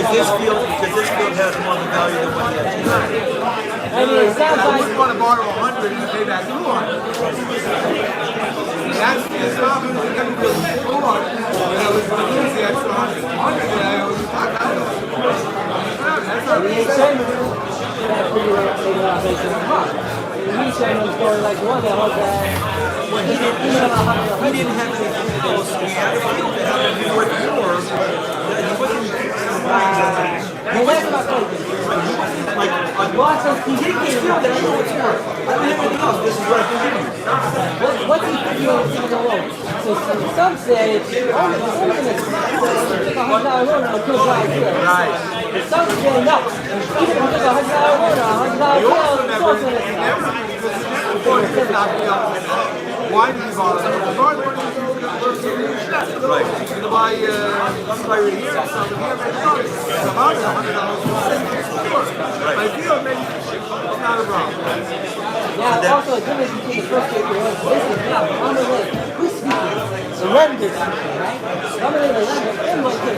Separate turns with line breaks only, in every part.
This field has more of a value than what it has.
I mean, it sounds like
you want to borrow 100 and pay back 200. That's the problem. If you get 400, I was going to lose the extra 100. 100 that I owe you back. That's not the same.
He didn't have anything close. He had a field that happened to be worth more.
Well, that's not crazy.
He didn't get a field that I know what's worth. I don't have anything else. This is what I can give you.
What's he thinking of in the loan? So some say it's only going to take $100 loan on a good drive here.
Right.
Some say no. Even if you take $100 loan on a $100 bill, it's also going to
why did you borrow that? Right. You're going to buy right here, something here, maybe not. It's about $100. But if you don't make it's not a problem.
Yeah, also a difference between the first year and the business now. On the way, who's speaking? The lender speaking, right? I'm going to the lender. I'm going to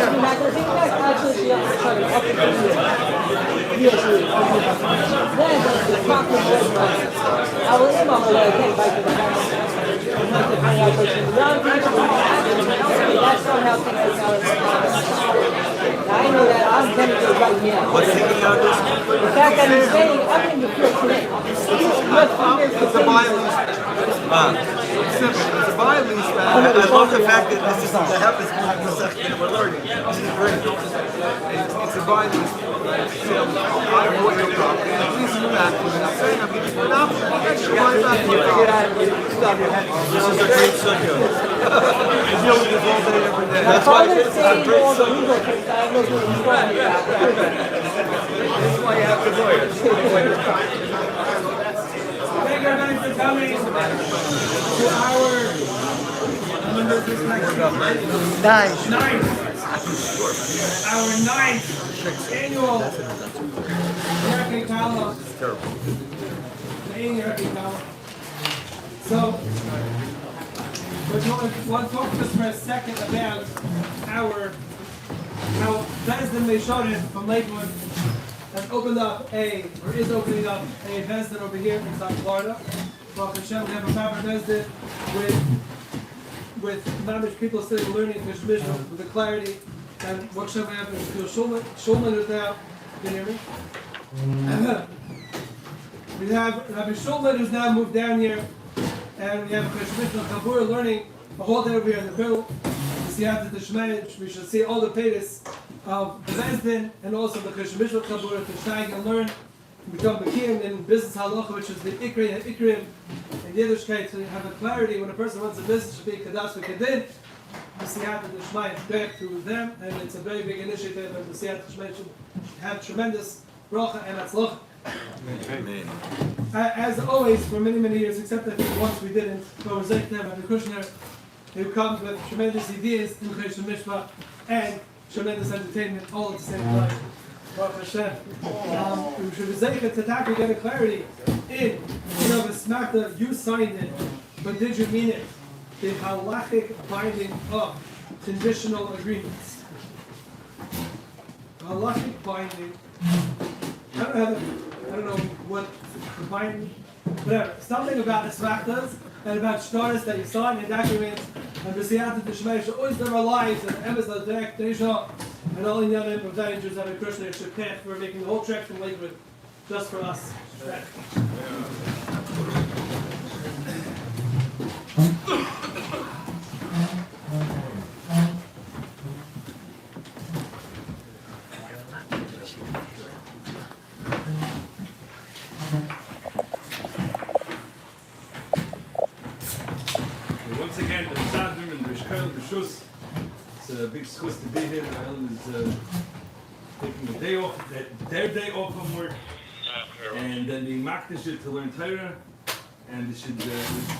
I'm not going to take it back. Actually, I'm trying to up it to you. Yes, then the proper way. I will aim on the way, okay, back to the house. That's somehow taking out. I know that I'm going to do it right now.
What's taking out this?
The fact that he's saying, I'm in the field today.
It's a buy lease. It's simple. It's a buy lease.
I love the fact that this is what happens in we're learning. This is great.
It's a buy lease. I bought your property. At least you back to it. I'm saying I'm giving you an option. I should buy back your property.
This is a great subject.
You deal with this all day, every day.
That's why it's a great
all the legal things. I know what he's talking about.
That's why you have the lawyers.
Thank you everybody for coming to our ninth annual American Kala. So we want to talk just for a second about how Bezdin Meishorin from Lakewood has opened up is opening up a Bezdin over here in South Florida. Baruch Hashem, we have a proper Bezdin with Mamish people sitting learning Fish Mishnah with the clarity and what Hashem we have is Shulman is now. Can you hear me? We have Rabbi Shulman who's now moved down here, and we have Fish Mishnah Chabur learning a whole day over here in the middle. We should see all the pages of the Bezdin and also the Fish Mishnah Chabur to study and learn. We become Bekim in business halacha, which is the Ikri and Ikrim in Yiddishkeit, so you have a clarity when a person runs a business should be Kadas V'Kedin. The Siyat and the Shema is back to them, and it's a very big initiative, and the Siyat and the Shema should have tremendous bracha and atzlocha.
Amen.
As always, for many, many years, except I think once we didn't, but we're Zayt Nev and the Kushner, who comes with tremendous ideas in Chesed Mishpah and tremendous entertainment all at the same time. Baruch Hashem. We should be Zayt to tackle, get a clarity in Asmachta, you signed it, but did you mean it? The halachic binding of conditional agreements. halachic binding. I don't know what the binding, whatever. Something about Asmachtas and about shtaris that you sign in documents and b'siyata d'shmei always live our lives and emes l'derek deisha and all the other advantages that a Krishna should pay for making the whole trek from Lakewood just for us.
Once again, the Sadr and the Shkel, the Shus, it's a big schuss to be here. The island is taking a day off, their day off from work, and then being makdish to learn Torah, and it should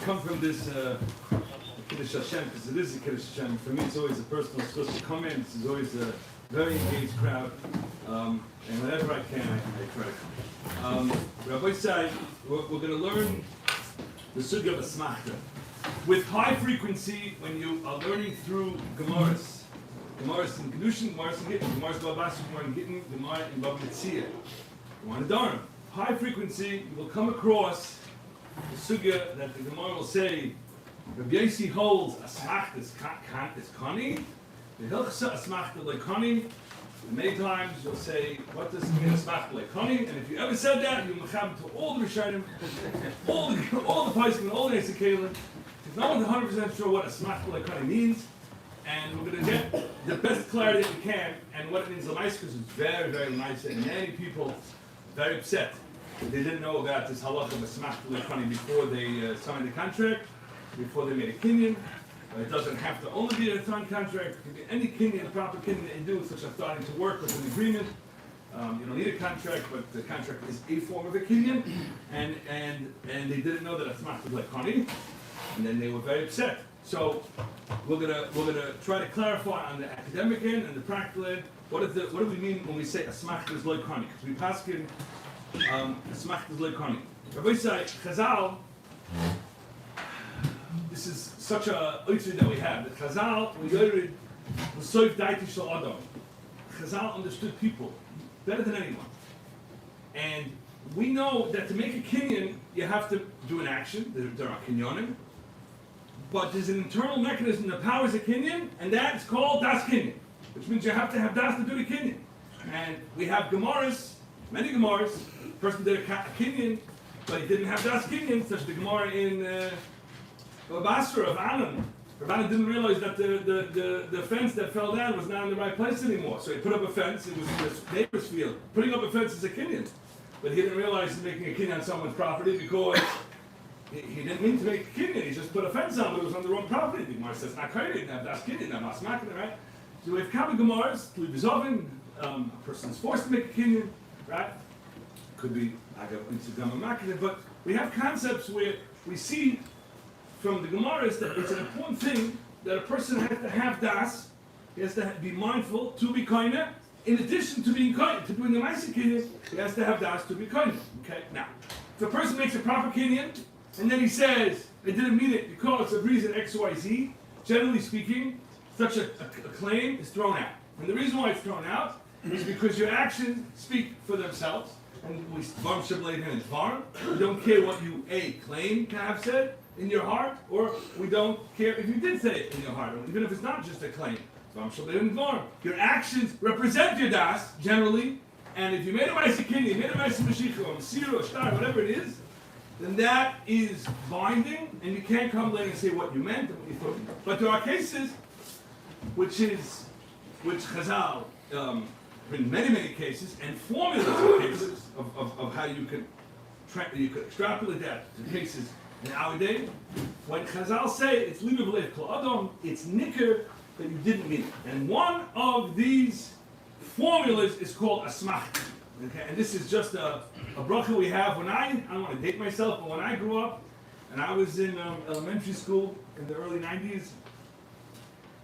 come from this Kiddush Hashem, because it is a Kiddush Hashem. For me, it's always a personal schuss to come in. This is always a very engaged crowd, and whenever I can, I try to come. Rabbi Sai, we're going to learn the sugya of Asmachta. With high frequency, when you are learning through Gemaras in Kedushin, Gemaras in Gittin, Gemaras Babas, Gemaras in Gittin, Gemara in Bab Metzia, Gemara in Dharam. High frequency, you will come across the sugya that the Gemara will say, Rabbi Yossi holds Asmachta is Kani, the Hilchsa Asmachta like Kani. Many times you'll say, what does it mean Asmachta like Kani? And if you ever said that, you'll mecham to all the Rishonim, all the Paiskim, all the Nesikalim. If no one's 100% sure what Asmachta like Kani means, and we're going to get the best clarity that we can, and what it means Lamais, because it's very, very nice, and many people very upset that they didn't know about this halacha of Asmachta like Kani before they signed the contract, before they made a kinyan. It doesn't have to only be a signed contract. It can be any kinyan, proper kinyan that you do, such as starting to work with an agreement. You don't need a contract, but the contract is a form of a kinyan, and they didn't know that Asmachta like Kani, and then they were very upset. So we're gonna try to clarify on the academic end and the practical end. What do we mean when we say Asmachta is like Kani? Because we pass in Asmachta is like Kani. Rabbi say Chazal. This is such a oitzid that we have. The Chazal, we learned the soif daiti shel adam. Chazal understood people better than anyone, and we know that to make a kinyan, you have to do an action. There are kinyanim, but there's an internal mechanism that powers a kinyan, and that is called das kinyan, which means you have to have das to do the kinyan. And we have gemaras, many gemaras. The person did a kinyan, but he didn't have das kinyan, such as the gemara in Basra of Alan. Rabbanan didn't realize that the fence that fell down was not in the right place anymore. So he put up a fence, it was in his neighbor's field. Putting up a fence is a kinyan. But he didn't realize he's making a kinyan on someone's property because he didn't mean to make a kinyan. He just put a fence on, but it was on the wrong property. The Gemara says, not kinyan, that's kinyan, not asmachta, right? So we have common Gemaras, a person is forced to make a kinyan, right? Could be but we have concepts where we see from the Gemara is that it's an important thing that a person has to have das, he has to be mindful to be kinda. In addition to being kinda, to doing the nice kinyan, he has to have das to be kinda. Okay, now, if a person makes a proper kinyan, and then he says, I didn't mean it because of reason X, Y, Z, generally speaking, such a claim is thrown out. And the reason why it's thrown out is because your actions speak for themselves, and we don't care what you claim to have said in your heart, or we don't care if you did say it in your heart, even if it's not just a claim. Your actions represent your das, generally, and if you made a ma'aseh kinyan, you made a ma'aseh mashiach, or masir, or shtar, whatever it is, then that is binding, and you can't come later and say what you meant and what you thought. But there are cases, which Chazal, in many cases, and formulas of cases of how you could extrapolate that to cases in our day. When Chazal say it's liba v'lev kol adam, it's nicker that you didn't mean it. And one of these formulas is called asmachta. Okay, and this is just a bracha we have. I don't want to date myself, but when I grew up and I was in elementary school in the early 90s,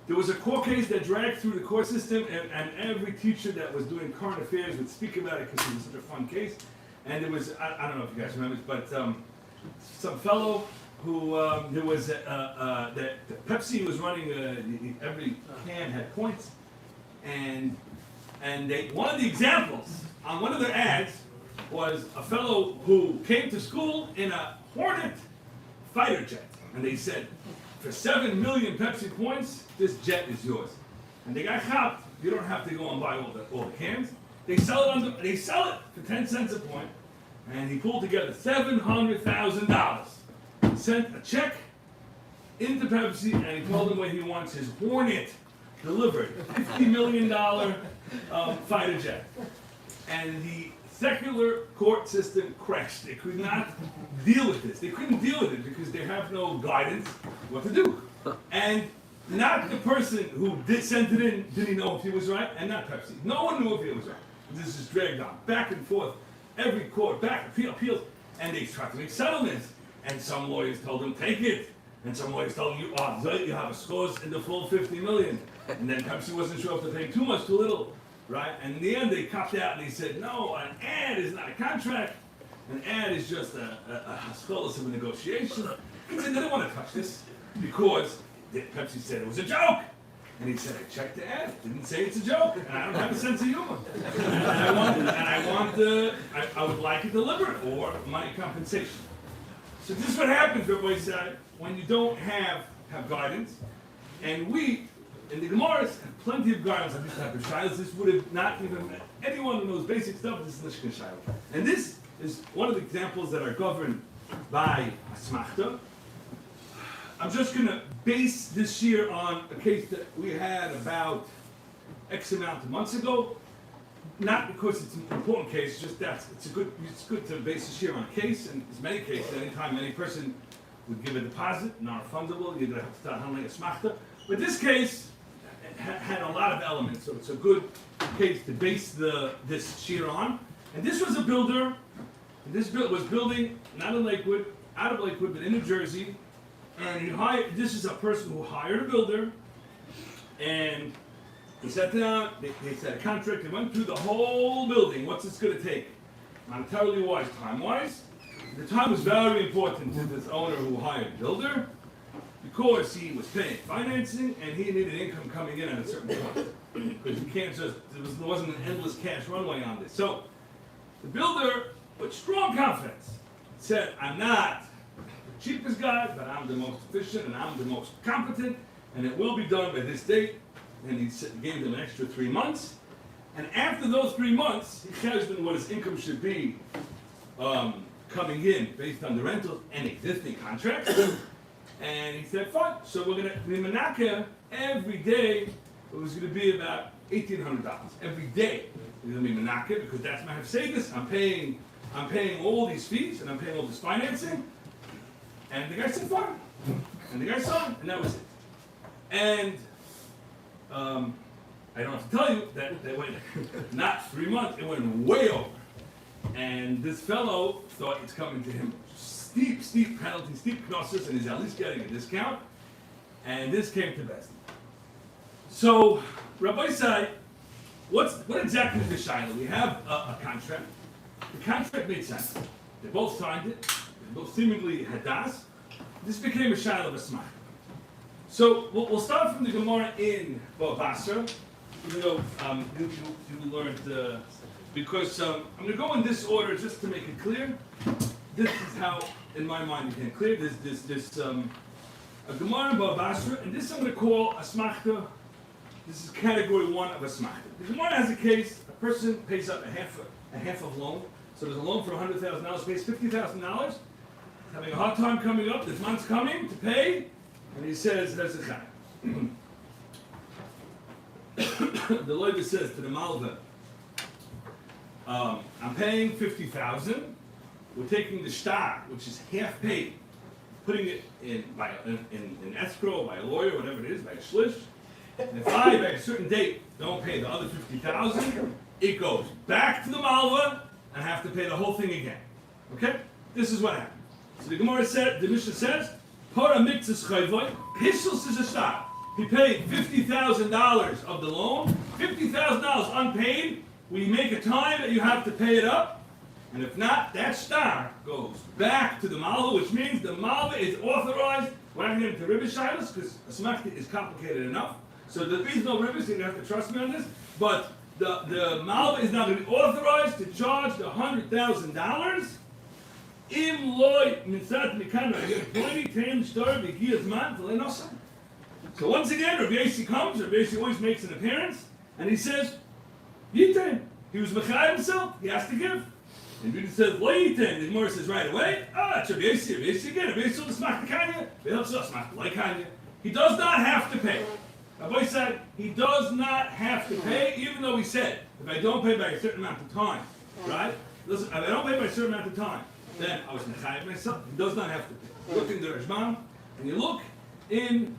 there was a court case that dragged through the court system, and every teacher that was doing current affairs would speak about it because it was such a fun case. And there was, I don't know if you guys remember, but some fellow who, there was, Pepsi was running, every can had points, and And one of the examples on one of their ads was a fellow who came to school in a Hornet fighter jet. And they said, for 7 million Pepsi points, this jet is yours. And they got chopped. You don't have to go and buy all the cans. They sell it for 10 cents a point. And he pulled together $700,000. Sent a check into Pepsi, and he told them where he wants his Hornet delivered, $50 million fighter jet. And the secular court system crashed. They could not deal with this. They couldn't deal with it because they have no guidance what to do. And not the person who sent it in didn't know if he was right, and not Pepsi. No one knew if he was right. This is dragged on, back and forth, every court, appeals, and they tried to make settlements. And some lawyers told them, take it. And some lawyers told them, you have a scores in the full 50 million. And then Pepsi wasn't sure if they're paying too much, too little, right? And in the end, they copped out and they said, no, an ad is not a contract. An ad is just a scholas of a negotiation. He said, they don't want to touch this because Pepsi said it was a joke. And he said, I checked the ad. It didn't say it's a joke. And I don't have a sense of humor. I would like it delivered or money compensation. So this is what happens, Rabbi said, when you don't have guidance. And we, in the Gemaras, have plenty of guidance on this type of shilas. This would have not even met anyone who knows basic stuff. This is Nishkan shilah. And this is one of the examples that are governed by Asmachta. I'm just going to base this year on a case that we had about X amount of months ago. Not because it's an important case, just that it's good to base this year on a case, and there's many cases. Anytime any person would give a deposit, non-refundable, you're going to have to start handling a smachta. But this case had a lot of elements, so it's a good case to base this shear on. And this was a builder, and this was building not in Lakewood, out of Lakewood, but in New Jersey. And this is a person who hired a builder, and he sat down, they set a contract, they went through the whole building, what's this going to take? Monetarily wise, time-wise. The time was very important to this owner who hired the builder, because he was paying financing, and he needed income coming in at a certain point. Because you can't just, there wasn't an endless cash runway on this. So, the builder, with strong confidence, said, I'm not the cheapest guy, but I'm the most efficient, and I'm the most competent, and it will be done by this date. And he gave them an extra 3 months. And after those 3 months, he tells them what his income should be coming in based on the rental and existing contracts. And he said, fine, so we're going to be menaka every day. It was going to be about $1,800 every day. We're going to be menaka because that's my hafsegas. I'm paying all these fees and I'm paying all this financing. And the guy said, fine. And the guy signed, and that was it. And I don't have to tell you that they went not 3 months, it went way over. And this fellow thought it's coming to him steep penalty, steep knossos, and he's at least getting a discount. And this came to best. So Rabbi said, what exactly is the shaila? We have a contract. The contract made sense. They both signed it. They both seemingly had das. This became a shaila of a smach. So we'll start from the Gemara in Bava Basra, even though you learned, because I'm going to go in this order just to make it clear. This is how, in my mind, it became clear. This a Gemara in Bava Basra, and this I'm going to call Asmachta. This is category 1 of Asmachta. The Gemara has a case, a person pays up a half of loan. So there's a loan for $100,000, pays $50,000, having a hard time coming up, this month's coming to pay. And he says, there's a chai. The lawyer says to the malva, I'm paying $50,000. We're taking the shtar, which is half paid, putting it in escrow by a lawyer, whatever it is, by a shlish. And if I, by a certain date, don't pay the other $50,000, it goes back to the malva and I have to pay the whole thing again. Okay? This is what happened. So the Gemara said, the Mishnah says, Para mitzvahs chayvoy, hishus is a shtar. He paid $50,000 of the loan, $50,000 unpaid. We make a time that you have to pay it up, and if not, that shtar goes back to the malva, which means the malva is authorized. We're not going to get into ribbis shilas because Asmachta is complicated enough. So there is no ribbis, you don't have to trust me on this. But the Malva is now going to be authorized to charge the $100,000. Im loy mitzat mikan ra'yoni teim shtar v'giyaz man v'lenosam. So once again, Rabbi Yossi comes. Rabbi Yossi always makes an appearance, and he says, "Yitain." He was mechayim himself. He has to give. And Judah says, "Lo yitain." The Gemara says right away, it's Rabbi Yossi. Rabbi Yossi again. Rabbi Yossi Asmachta kanya. Rabbi Yossi Asmachta like kanya. He does not have to pay. Rabbi said he does not have to pay, even though he said, if I don't pay by a certain amount of time, right? Listen, if I don't pay by a certain amount of time, then I was mechayev myself. He does not have to pay. Look in the Rashbam, and you look in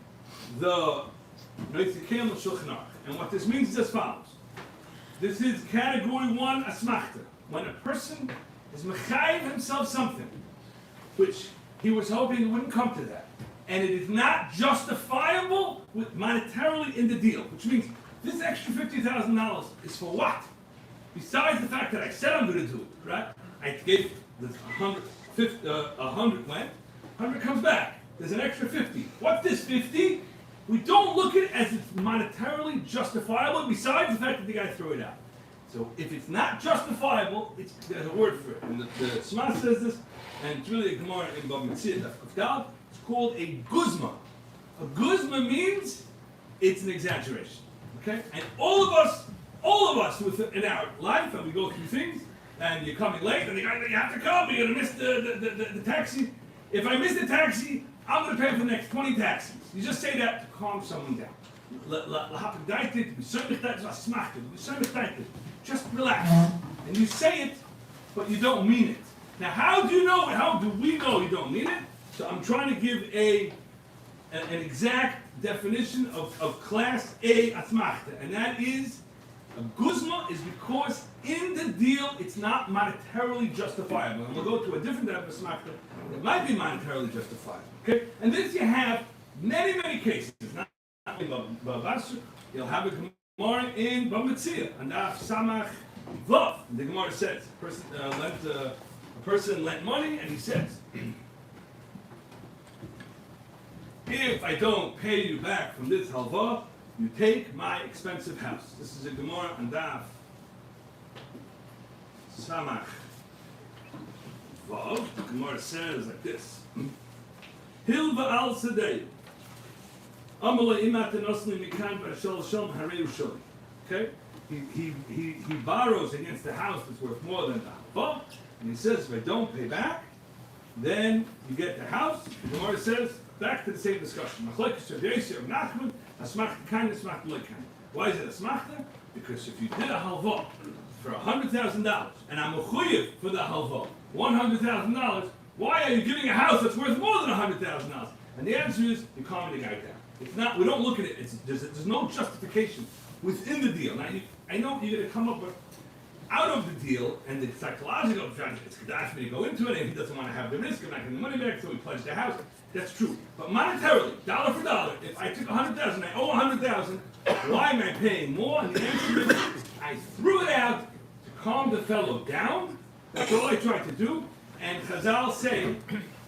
the Noitzikem Shulchan Aruch. And what this means is as follows. This is category 1, Asmachta. When a person is mechayev himself something, which he was hoping wouldn't come to that, and it is not justifiable monetarily in the deal, which means this extra $50,000 is for what? Besides the fact that I said I'm going to do it, right? I gave the 100 went, 100 comes back. There's an extra 50. What's this 50? We don't look at it as it's monetarily justifiable, besides the fact that the guy threw it out. So if it's not justifiable, there's a word for it. And the Shema says this, and it's really a Gemara in Bava Metzia. It's called a guzma. A guzma means it's an exaggeration. Okay? And all of us in our life, and we go through things, and you're coming late, and the guy, you have to come, you're going to miss the taxi. If I miss the taxi, I'm going to pay for the next 20 taxis. You just say that to calm someone down. Just relax. And you say it, but you don't mean it. Now, how do you know it? How do we know you don't mean it? So I'm trying to give an exact definition of class A Asmachta, and that is a guzma is because in the deal it's not monetarily justifiable. And we'll go to a different type of Asmachta that might be monetarily justifiable. Okay? And this you have many cases. Not in Babasur, you'll have a Gemara in Bava Metzia, and Samach Vav. The Gemara says a person lent money, and he says, if I don't pay you back from this halva, you take my expensive house. This is a Gemara and Daf Samach Vav. The Gemara says like this: Hil va'al sedei Amala imat enosli mikan b'ashal shalom harei ushali. Okay, he borrows against the house that's worth more than the halva, and he says, if I don't pay back, then you get the house. The Gemara says, back to the same discussion. Why is it asmachta? Because if you did a halva for $100,000 and I'm a chuyev for the halva, $100,000, why are you giving a house that's worth more than $100,000? And the answer is you're calming the guy down. It's not. We don't look at it. There's no justification within the deal. Now I know you're going to come up with out of the deal, and the psychological effect, it's Kadash for me to go into it, and he doesn't want to have the risk of not getting the money back, so he pledged the house. That's true. But monetarily, dollar for dollar, if I took $100,000, I owe $100,000, why am I paying more? And the answer is, I threw it out to calm the fellow down. That's all I tried to do. And Chazal say,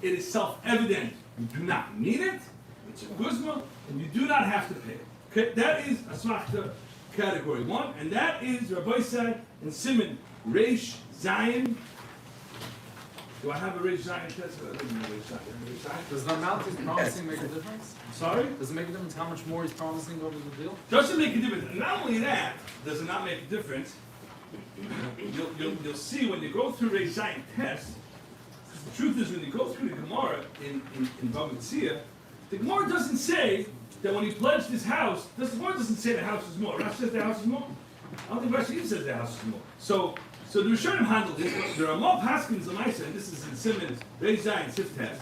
it is self-evident. You do not need it. It's a guzma, and you do not have to pay it. Okay, that is Asmachta category 1, and that is Rabbi said in Simon Reish Zion. Do I have a Reish Zion test?
Does the amount he's promising make a difference?
Sorry?
Does it make a difference how much more he's promising over the deal?
Doesn't make a difference. And not only that, does it not make a difference. You'll see when you go through Reish Zion test. The truth is, when you go through the Gemara in Bava Metzia, the Gemara doesn't say that when he pledged his house, the Gemara doesn't say the house is more. Rashi says the house is more. I don't think Rashi even says the house is more. So the Rishonim handle this. There are more paskins than I said, and this is in Simon's Reish Zion Sif test.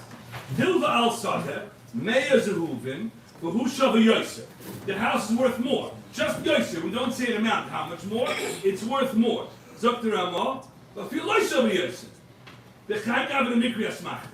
Hilva al Sadeh, Meir Zehuvim, V'hu Shava Yosef. The house is worth more. Just Yosef. We don't say an amount. How much more? It's worth more. Zok the Ramah, but feel like Shava Yosef.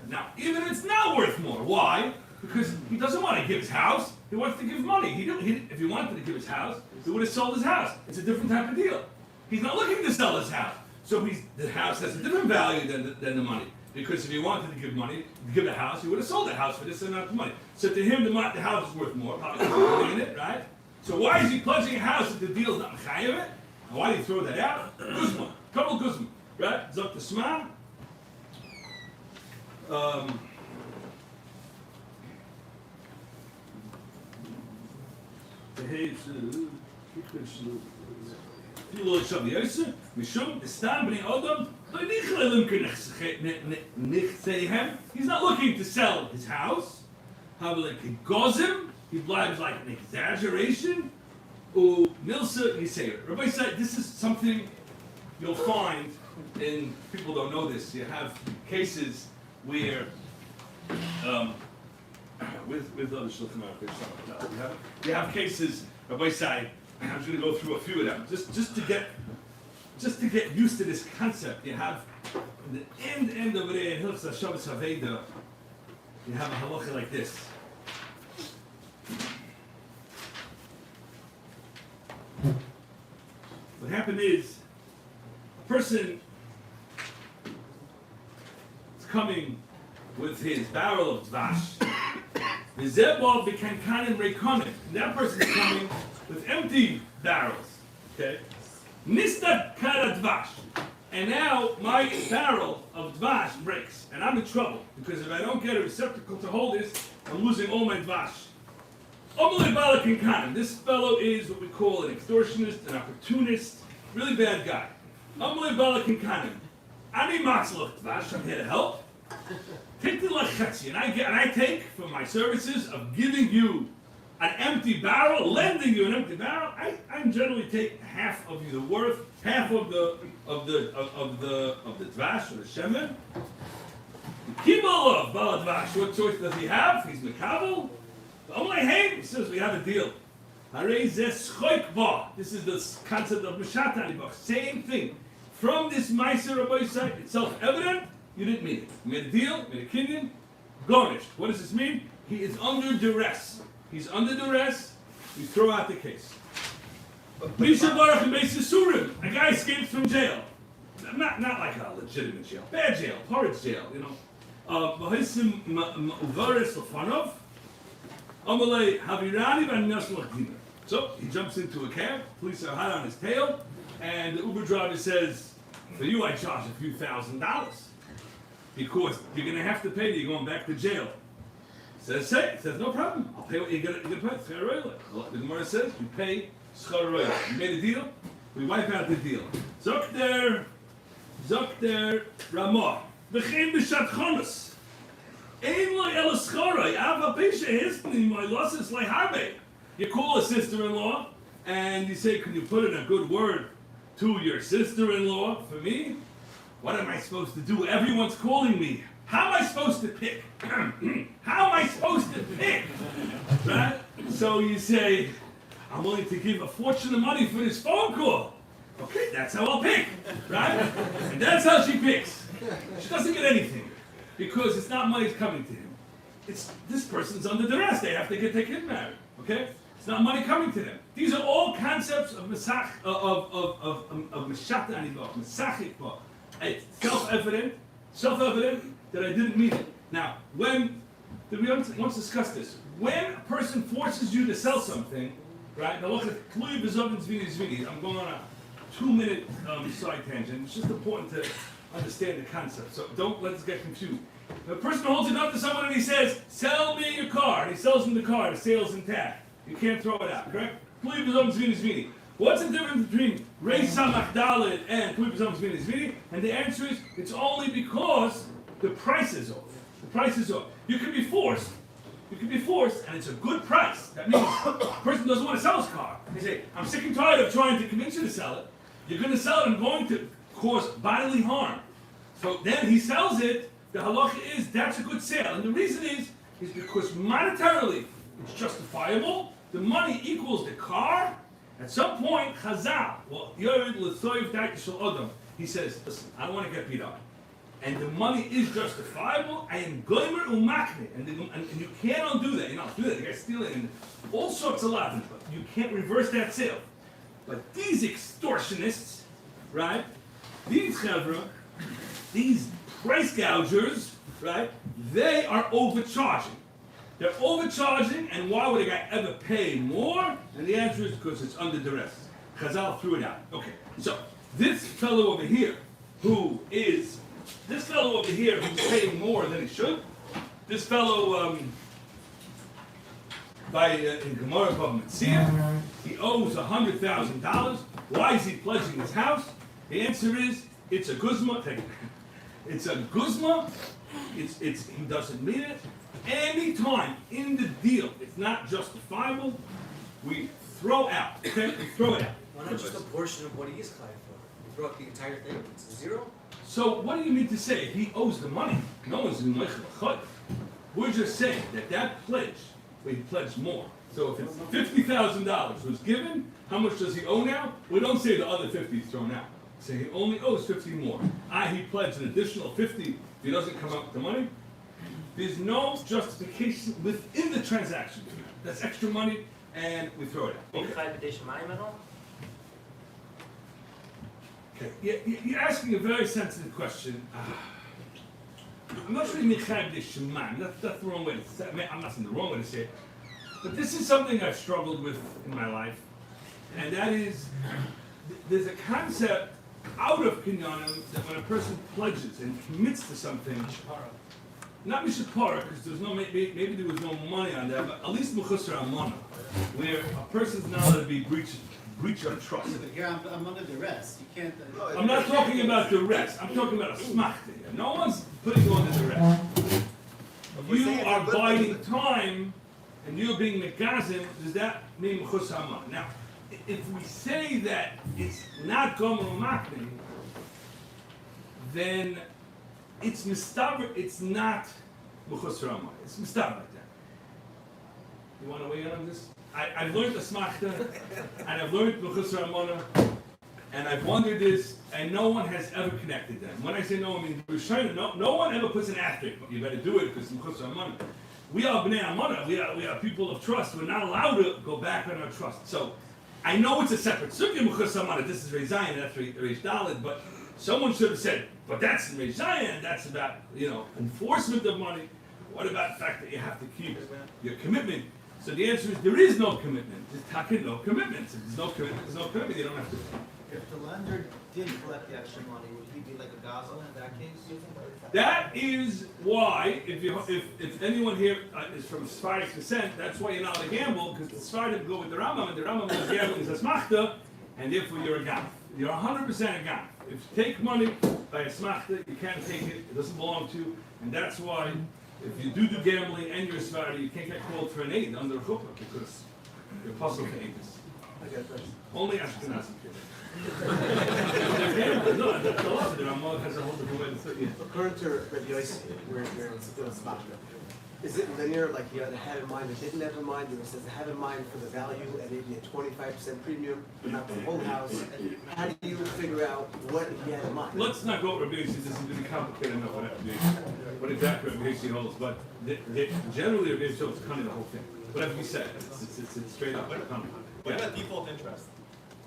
Now, even if it's not worth more, why? Because he doesn't want to give his house. He wants to give money. If he wanted to give his house, he would have sold his house. It's a different type of deal. He's not looking to sell his house. So the house has a different value than the money. Because if he wanted to give money, give the house, he would have sold the house for this amount of money. So to him, the house is worth more. Probably in it, right? So why is he pledging a house if the deal's not mechayev it? Why do you throw that out? Guzman, couple Guzman, right? Zok the Sman. He's not looking to sell his house. He blabs like an exaggeration. Nilsa Yisayr. Rabbi said this is something you'll find in people don't know this. You have cases where with other shulchan aruch, you have cases. Rabbi said, I'm just going to go through a few of them just to get used to this concept. You have the end over there in Hilchos Shabbos Haveda. You have a halacha like this. What happened is, a person is coming with his barrel of dvash. V'zebov b'kankanim reikonim. That person is coming with empty barrels. Okay? Nista kara dvash. And now my barrel of dvash breaks, and I'm in trouble because if I don't get a receptacle to hold this, I'm losing all my dvash. This fellow is what we call an extortionist, an opportunist, really bad guy. I'm here to help. And I take from my services of giving you an empty barrel, lending you an empty barrel. I generally take half of the worth, half of the dvash or the shemen. Kibalov baladvash. What choice does he have? He's mekabel. He says we have a deal. This is the concept of Mashat Anibach. Same thing. From this Meiser Rabbi side, it's self-evident, you didn't mean it. You made a deal, made a kinyan, garnished. What does this mean? He is under duress. He's under duress, you throw out the case. Misha Baruch and Beis Yisurim, a guy escapes from jail. Not like a legitimate jail, bad jail, horrid jail, you know. So he jumps into a cab, police are hot on his tail, and the Uber driver says, for you I charge a few $1,000 because you're going to have to pay, you're going back to jail. Says no problem, I'll pay what you're going to pay. The Gemara says, you pay schar royla. You made a deal, we wipe out the deal. Zok der Ramah, v'chein b'shat chonos. You call a sister-in-law and you say, can you put in a good word to your sister-in-law for me? What am I supposed to do? Everyone's calling me. How am I supposed to pick? How am I supposed to pick? Right? So you say, I'm willing to give a fortune of money for this phone call. Okay, that's how I'll pick. Right? And that's how she picks. She doesn't get anything. Because it's not money coming to him. It's this person's under duress. They have to get their kid married. Okay? It's not money coming to them. These are all concepts of Masach of Mashat Anibach, Masachik. It's self-evident that I didn't mean it. Now, we once discussed this. When a person forces you to sell something, right? Now look at I'm going on a 2-minute side tangent. It's just important to understand the concept. So don't let us get confused. The person holds it up to someone and he says, sell me your car. And he sells him the car. The sale's intact. You can't throw it out, correct? What's the difference between Reis Samach Dalet and Pui B'Zom Zvini Zvini? And the answer is, it's only because the price is off. The price is off. You can be forced, and it's a good price. That means the person doesn't want to sell his car. They say, I'm sick and tired of trying to convince you to sell it. You're going to sell it, I'm going to cause bodily harm. So then he sells it, the halacha is, that's a good sale. And the reason is because monetarily, it's justifiable. The money equals the car. At some point, Chazal, he says, listen, I don't want to get beat up. And the money is justifiable. I am goymer umakne. And you can't undo that. You know, do that. The guy's stealing. And all sorts of laws. But you can't reverse that sale. But these extortionists, right? These chevra, these price gougers, right? They are overcharging. They're overcharging, and why would a guy ever pay more? And the answer is because it's under duress. Chazal threw it out. Okay, so this fellow over here, who's paying more than he should. This fellow, in Gemara Bava Metzia, he owes $100,000. Why is he pledging his house? The answer is, it's a guzma. It's a guzma. He doesn't mean it. Anytime in the deal it's not justifiable, we throw out. Okay, we throw it out.
Why not just a portion of what he is claiming for? You throw out the entire thing. It's zero.
So what do you mean to say? If he owes the money, no one's in Meichel Chod. We're just saying that pledge, we pledged more. So if it's $50,000 was given, how much does he owe now? We don't say the other 50 is thrown out. Say he only owes 50 more. He pledged an additional 50 if he doesn't come up with the money. There's no justification within the transaction. That's extra money, and we throw it out. Okay, you're asking a very sensitive question. I'm not sure you mean that's the wrong way to say it. I'm not saying the wrong way to say it. But this is something I've struggled with in my life. And that is, there's a concept out of Kinyanim that when a person pledges and commits to something, not Mishapara, because there's no, maybe there was no money on that, but at least Mechusar Amana, where a person's not allowed to be breach of trust.
But here I'm under duress. You can't.
I'm not talking about duress. I'm talking about Asmachta. No one's putting you under duress. You are biding time, and you're being megazim. Does that mean Mechusar Amana? Now, if we say that it's not Gomer Makni, then it's mistaber, it's not Mechusar Amana. It's mistaber like that. You want to weigh in on this? I've learned Asmachta, and I've learned Mechusar Amana, and I've wondered this, and no one has ever connected them. When I say no, I mean no one ever puts an asterisk, but you better do it because Mechusar Amana. We are Bnei Amana, we are people of trust. We're not allowed to go back on our trust. So I know it's a separate sugya, Mechusar Amana. This is Reish Zayin, that's Reish Daled, but someone should have said, but that's in Reish Zayin, that's about, enforcement of money. What about the fact that you have to keep your commitment? So the answer is there is no commitment. Just talking no commitments. If there's no commitment, there's no commitment. You don't have to.
If the lender did collect the extra money, would he be like a gazel in that case?
That is why, if anyone here is from Sephardic descent, that's why you're not allowed to gamble, because the Sephardim go with the Rambam, and the Rambam is gambling is Asmachta, and therefore you're a gamble. You're 100% a gamble. If you take money by Asmachta, you can't take it. It doesn't belong to you, and that's why. If you do gambling and you're a Sephardi, you can't get called for an aid under a chuppah because you're puzzled for aiders. Only Ashkenazi they're gambling. No, that's the law. The Ramah has a whole different way to say it.
According to Rabbi Yossi, we're still Asmachta. Is it linear, like you either have in mind or didn't have in mind? It says have in mind for the value and maybe a 25% premium, but not the whole house. How do you figure out what he had in mind?
Let's not go with Rabbi Yossi. This is going to be complicated enough what exactly Rabbi Yossi holds, but generally Rabbi Yossi holds kind of the whole thing. Whatever you said, it's straight up.
What about default interest?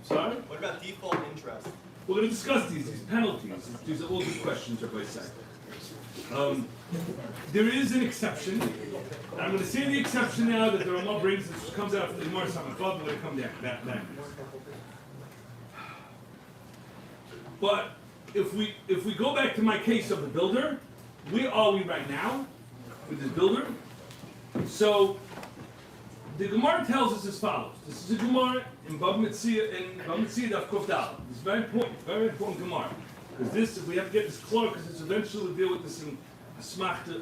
Sorry?
What about default interest?
We're going to discuss these penalties. These are all good questions Rabbi said. There is an exception. I'm going to say the exception now that the Ramah brings, which comes out from the Gemara Samachot, we're going to come back. But if we go back to my case of the builder, where are we right now with this builder? So the Gemara tells us as follows. This is a Gemara in Bava Metzia Daf Kuf Daled. It's very important Gemara. Because we have to get this clear, because it's eventually we'll deal with this in Asmachta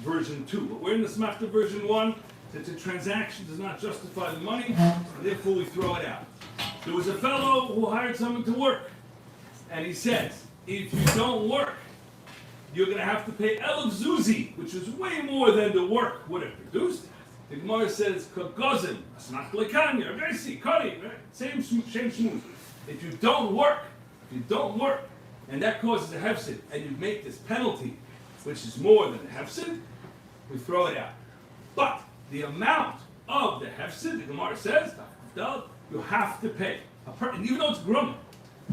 version 2. But we're in the Asmachta version 1, that the transaction does not justify the money, and therefore we throw it out. There was a fellow who hired someone to work, and he says, if you don't work, you're going to have to pay Elef Zuzi, which is way more than the work would have produced. The Gemara says, Kagozim, Asmachta Lekanya, Gesi, Kari, same shmooze. If you don't work, and that causes a hefsid, and you make this penalty, which is more than a hefsid, we throw it out. But the amount of the hefsid, the Gemara says, you have to pay. And even though it's grumman,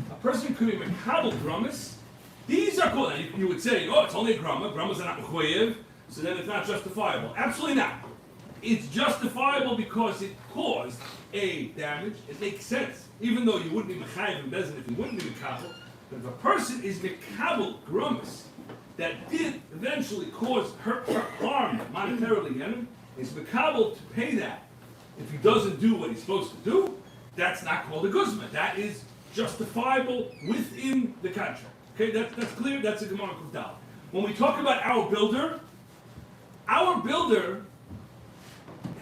a person could be mekabel grummas. These are called. You would say, oh, it's only a grumma. Grummas are not mechuyev, so then it's not justifiable. Absolutely not. it's justifiable because it caused a damage. It makes sense, even though you wouldn't be mechayiv and bezin if you wouldn't be mekabel. But if a person is mekabel grumus that did eventually cause harm monetarily, is mekabel to pay that. If he doesn't do what he's supposed to do, that's not called a guzma. That is justifiable within the contract. Okay, that's clear. That's a Gemara Kufdal. When we talk about our builder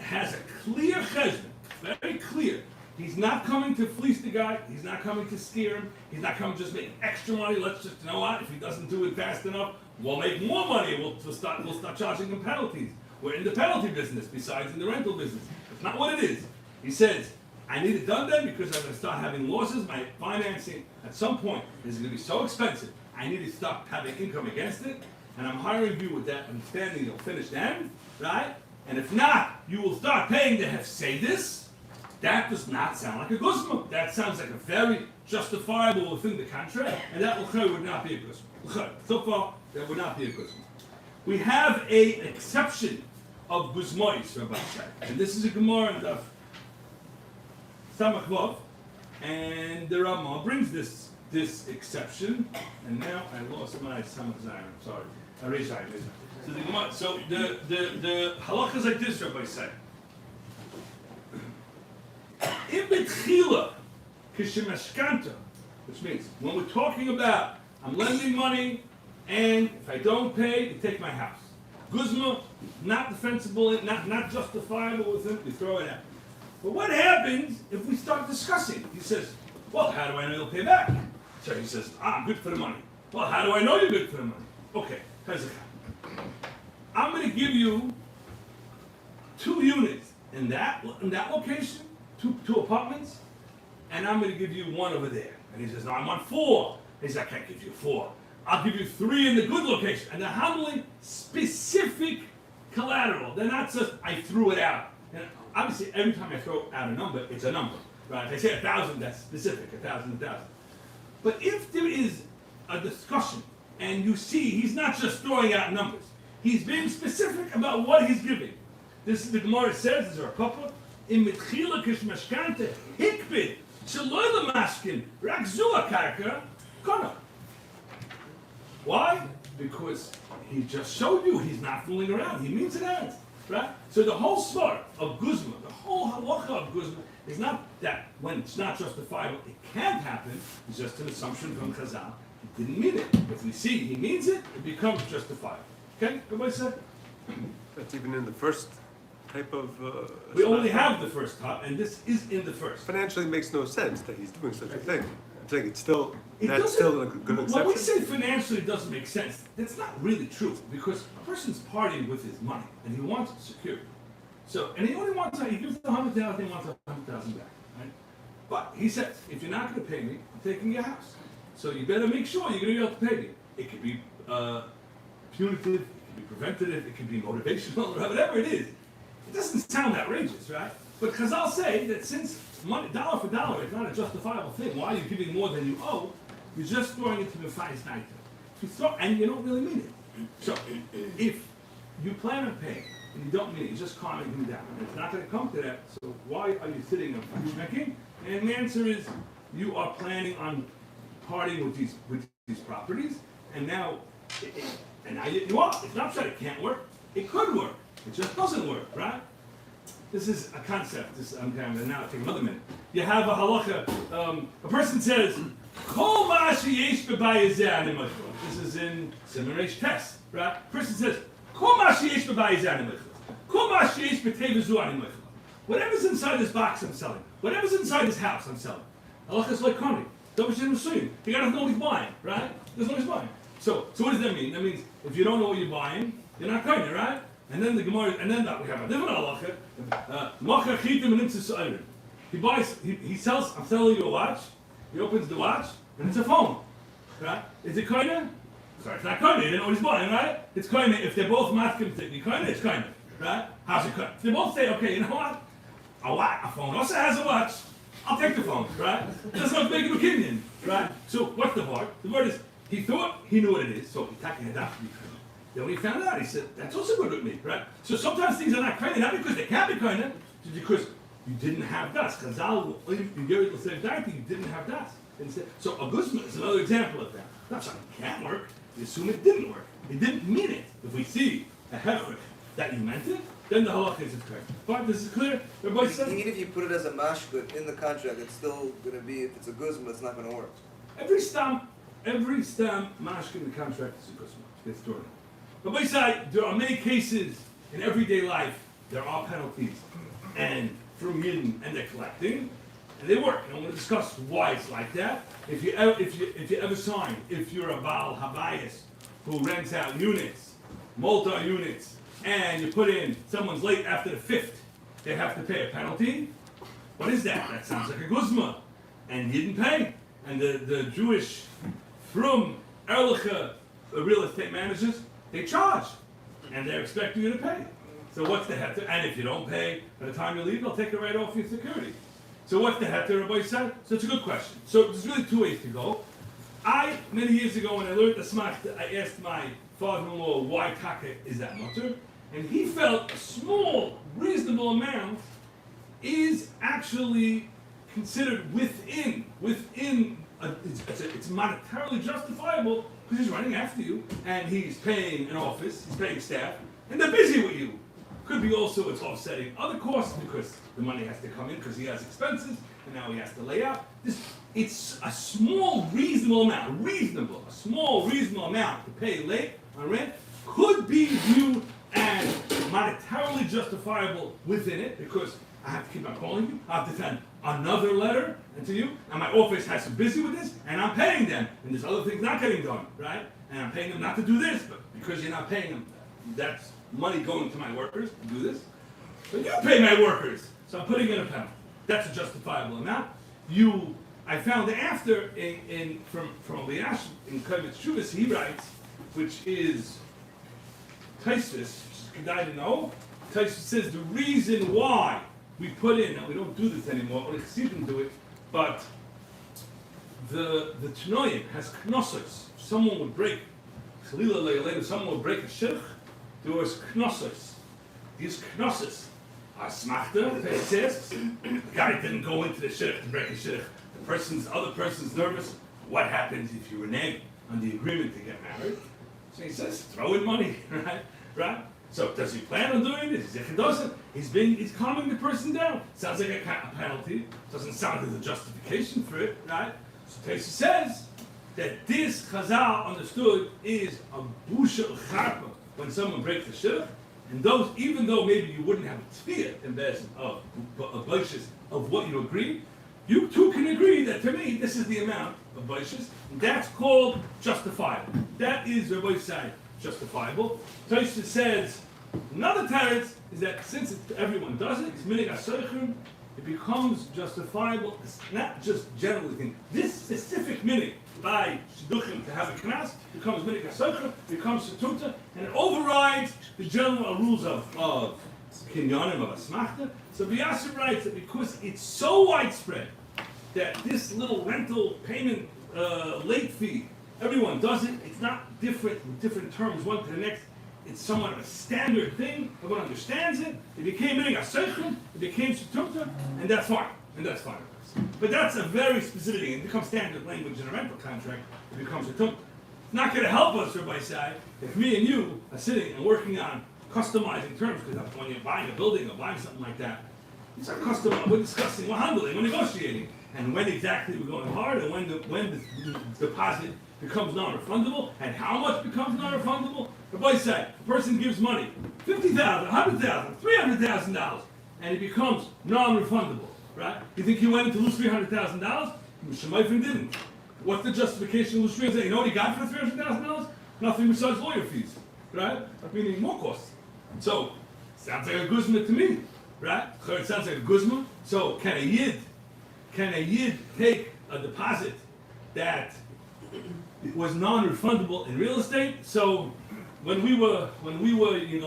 has a clear cheshbon, very clear. He's not coming to fleece the guy. He's not coming to steer him. He's not coming to just make extra money. Let's just, you know what? If he doesn't do it fast enough, we'll make more money. We'll start charging him penalties. We're in the penalty business besides in the rental business. It's not what it is. He says, I need it done then because I'm going to start having losses. My financing at some point is going to be so expensive. I need to stop having income against it. And I'm hiring you with that understanding you'll finish then, right? And if not, you will start paying the hefsedis. That does not sound like a guzma. That sounds like a very justifiable within the contract, and that would not be a guzma. So far, that would not be a guzma. We have an exception of guzmois, Rabbi Shai, and this is a Gemara in Daf Samach Vav, and the Rama brings this exception, and now I lost my Samach Zayin. I'm sorry, Arei Zayin. So the Gemara, so the halacha is like this, Rabbi Shai. In betchila, kishemashkanta, which means when we're talking about I'm lending money and if I don't pay, you take my house. Guzma, not defensible, not justifiable with him, we throw it out. But what happens if we start discussing? He says, well, how do I know you'll pay back? So he says, I'm good for the money. Well, how do I know you're good for the money? Okay, I'm going to give you 2 units in that location. Two apartments, and I'm going to give you 1 over there. And he says, no, I want 4. He says, I can't give you 4. I'll give you 3 in the good location. And they're handling specific collateral. They're not just, I threw it out. And obviously, every time I throw out a number, it's a number. Right? If I say 1,000, that's specific, 1,000, 1,000. But if there is a discussion, and you see he's not just throwing out numbers, he's being specific about what he's giving. This is the Gemara says, is there a couple? In mitchila kishmashkanta hikbid shaloi lemashkin rak zu karka kona. Why? Because he just showed you he's not fooling around. He means it out, right? So the whole svar of guzma, the whole halacha of guzma, is not that when it's not justifiable, it can't happen. It's just an assumption from Chazal. He didn't mean it. If we see he means it, it becomes justifiable. Okay, everybody said.
That's even in the first type of.
We only have the first type, and this is in the first.
Financially, it makes no sense that he's doing such a thing. I'm saying it's still
It
that's
doesn't-
still a good exception.
When we say financially it doesn't make sense, that's not really true because a person's partying with his money and he wants security. So, and he only wants, he gives the 100,000, he wants 100,000 back, right? But he says, if you're not going to pay me, I'm taking your house. So you better make sure you're going to be able to pay me. It could be punitive, it could be preventative, it could be motivational, whatever it is. It doesn't sound outrageous, right? But Chazal say that since money, dollar for dollar, is not a justifiable thing, why are you giving more than you owe? You're just throwing it to the finest night. And you don't really mean it. So, if you plan on paying, and you don't mean it, you're just calming him down. And it's not going to come to that, so why are you sitting and making? And the answer is, you are planning on parting with these properties, and now, you are. It's not that it can't work. It could work. It just doesn't work, right? This is a concept. I'm going to now take another minute. You have a halacha. A person says, "Kol ma'ashi yesh b'bayizeh animachla." This is in Seminarish test, right? A person says, "Kol ma'ashi yesh b'bayizeh animachla. Kol ma'ashi yesh b'tevezu animachla." Whatever's inside this box, I'm selling. Whatever's inside this house, I'm selling. Halacha is like koni. You gotta know what he's buying, right? That's what he's buying. So what does that mean? That means if you don't know what you're buying, you're not koni, right? And then the Gemara, and then we have a different halacha. He buys, he sells. I'm selling you a watch. He opens the watch, and it's a phone, right? Is it koine? Sorry, it's not koine. You didn't know what he's buying, right? It's koine. If they're both matkim to be koine, it's koine, right? How's it koine? If they both say, okay, you know what? A phone also has a watch. I'll take the phone, right? That's not making an opinion, right? So what's the word? The word is he thought he knew what it is, so he taking it out. Then when he found out, he said, that's also good with me, right? So sometimes things are not kind, not because they can't be kind, just because you didn't have das. Chazal, you didn't have das. So a guzma is another example of that. Not something can't work, you assume it didn't work. It didn't mean it. If we see a hefrich that you meant it, then the halakha is correct. Fine, this is clear? Everybody said?
Even if you put it as a mashkut in the contract, it's still going to be, if it's a guzma, it's not going to work.
Every stam mashkin in the contract is a guzma. It's thrown. But besides, there are many cases in everyday life, there are penalties. And from Yidden, and they're collecting, and they work. And I'm going to discuss why it's like that. If you ever sign, if you're a Baal Habayis who rents out units, multi-units, and you put in someone's late after the 5th, they have to pay a penalty. What is that? That sounds like a guzma. And you didn't pay. And the Jewish from Erlicha real estate managers, they charge. And they're expecting you to pay. So what's the heter? And if you don't pay by the time you leave, they'll take it right off your security. So what's the heter, Rabbi said? So it's a good question. So there's really two ways to go. Many years ago when I learned Asmachta, I asked my father-in-law why taka is that mutter. And he felt a small, reasonable amount is actually considered within it's monetarily justifiable because he's running after you and he's paying an office, he's paying staff, and they're busy with you. Could be also it's offsetting other costs because the money has to come in because he has expenses and now he has to lay out. It's a small, reasonable amount, a small, reasonable amount to pay late on rent could be viewed as monetarily justifiable within it because I have to keep on calling you, I have to send another letter to you, and my office has to be busy with this, and I'm paying them, and there's other things not getting done, right? And I'm paying them not to do this, but because you're not paying them, that's money going to my workers to do this. But you pay my workers, so I'm putting in a penalty. That's a justifiable amount. I found after from Eliash in Kovetz Shuvas, he writes, which is Taisvis, which is Kedai to know. Taisvis says the reason why we put in, and we don't do this anymore, only Chassidim do it, but the Tanoim has knossos. Someone would break, someone would break a shirch, there was knossos. These knossos are Asmachta, it says, the guy didn't go into the shirch to break a shirch. The other person's nervous. What happens if you renege on the agreement to get married? So he says, throw in money, right? So does he plan on doing this? If he doesn't, he's calming the person down. Sounds like a penalty. Doesn't sound like a justification for it, right? So Taisa says that this Chazal understood is a busha charpa when someone breaks the shirk, and those, even though maybe you wouldn't have a tefillah embezzlement of baishas of what you agreed, you two can agree that to me this is the amount of baishas, and that's called justifiable. That is Rabbi side justifiable. Taisa says another teretz is that since everyone does it, it's minig asoichim, it becomes justifiable. It's not just generally thing. This specific minig by shidduchim to have a knas becomes minig asoichim, becomes setuta, and it overrides the general rules of kinyanim of asmachta. So Biasir writes that because it's so widespread that this little rental payment late fee, everyone does it. It's not different with different terms one to the next. It's somewhat of a standard thing. Everyone understands it. It became a seichel, it became shetumta, and that's fine. But that's a very specific thing. It becomes standard language in a rental contract. It becomes shetumta. It's not going to help us, Rabbi Sai, if me and you are sitting and working on customizing terms, because when you're buying a building or buying something like that, it's our custom. We're discussing, we're handling, we're negotiating, and when exactly we're going hard, and when the deposit becomes non-refundable, and how much becomes non-refundable. Rabbi said, a person gives money, $50,000, $100,000, $300,000, and it becomes non-refundable, right? You think he went to lose $300,000? Shemaifin didn't. What's the justification to lose $300,000? You know what he got for the $300,000? Nothing besides lawyer fees, right? Meaning more costs. So, sounds like a guzma to me, right? It sounds like a guzma. So, can a yid take a deposit that was non-refundable in real estate? So, when we were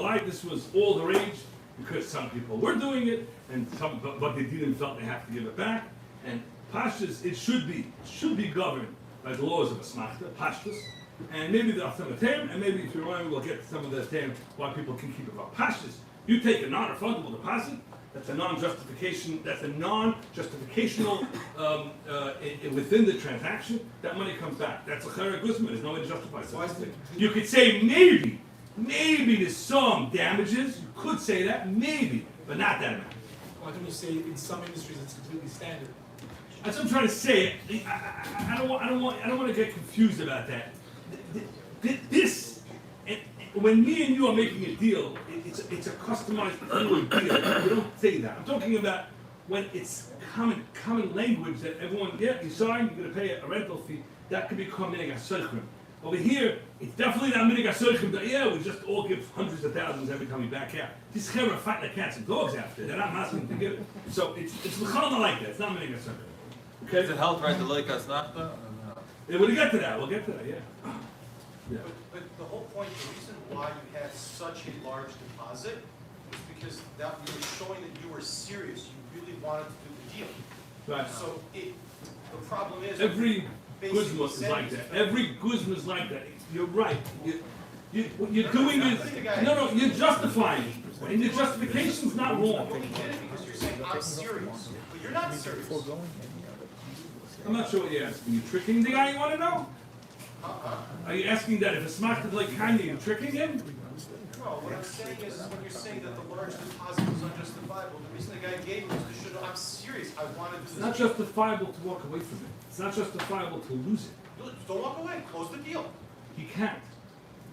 life, this was all the rage because some people were doing it, and but they didn't felt they have to give it back. And pashtus, it should be governed by the laws of Asmachta, pashtus. and maybe the some of the term, and maybe if you're wrong, we'll get some of the term why people can keep it about pashtus. You take a non-refundable deposit. That's a non-justification. That's a non-justificational within the transaction. That money comes back. That's a chera guzman. There's no way to justify such a thing. You could say maybe there's some damages. You could say that maybe, but not that amount.
Why don't you say in some industries it's completely standard?
That's what I'm trying to say. I don't want to get confused about that. This, when me and you are making a deal, it's a customized deal. You don't say that. I'm talking about when it's common language that everyone, yeah, you sign, you're going to pay a rental fee. That could become minig hasoichrim. Over here, it's definitely not minig hasoichrim. That yeah, we just all give hundreds of thousands every time we back out. These chevra fight like cats and dogs after. They're not asking to give it. So it's l'chalma like that. It's not minig hasoichrim. Okay.
Is it held right to like Asmachta?
Yeah, we'll get to that. We'll get to that. Yeah. Yeah.
But the whole point, the reason why you had such a large deposit is because that you were showing that you were serious. You really wanted to do the deal.
Right.
So the problem is
Every
basically
guzma is
saying
like
is
that. Every guzma is like that. You're right. What you're doing is no. You're justifying, and your justification's not wrong.
you get it because you're saying I'm serious, but you're not serious.
I'm not sure what you're asking. You tricking the guy? You want to know? Are you asking that if it's Asmachta like Kanye, you're tricking him?
No, what I'm saying is when you're saying that the large deposit was unjustifiable, the reason the guy gave me was to show that I'm serious. I want to do this.
It's not justifiable to walk away from it. It's not justifiable to lose it.
Don't walk away. Close the deal.
He can't.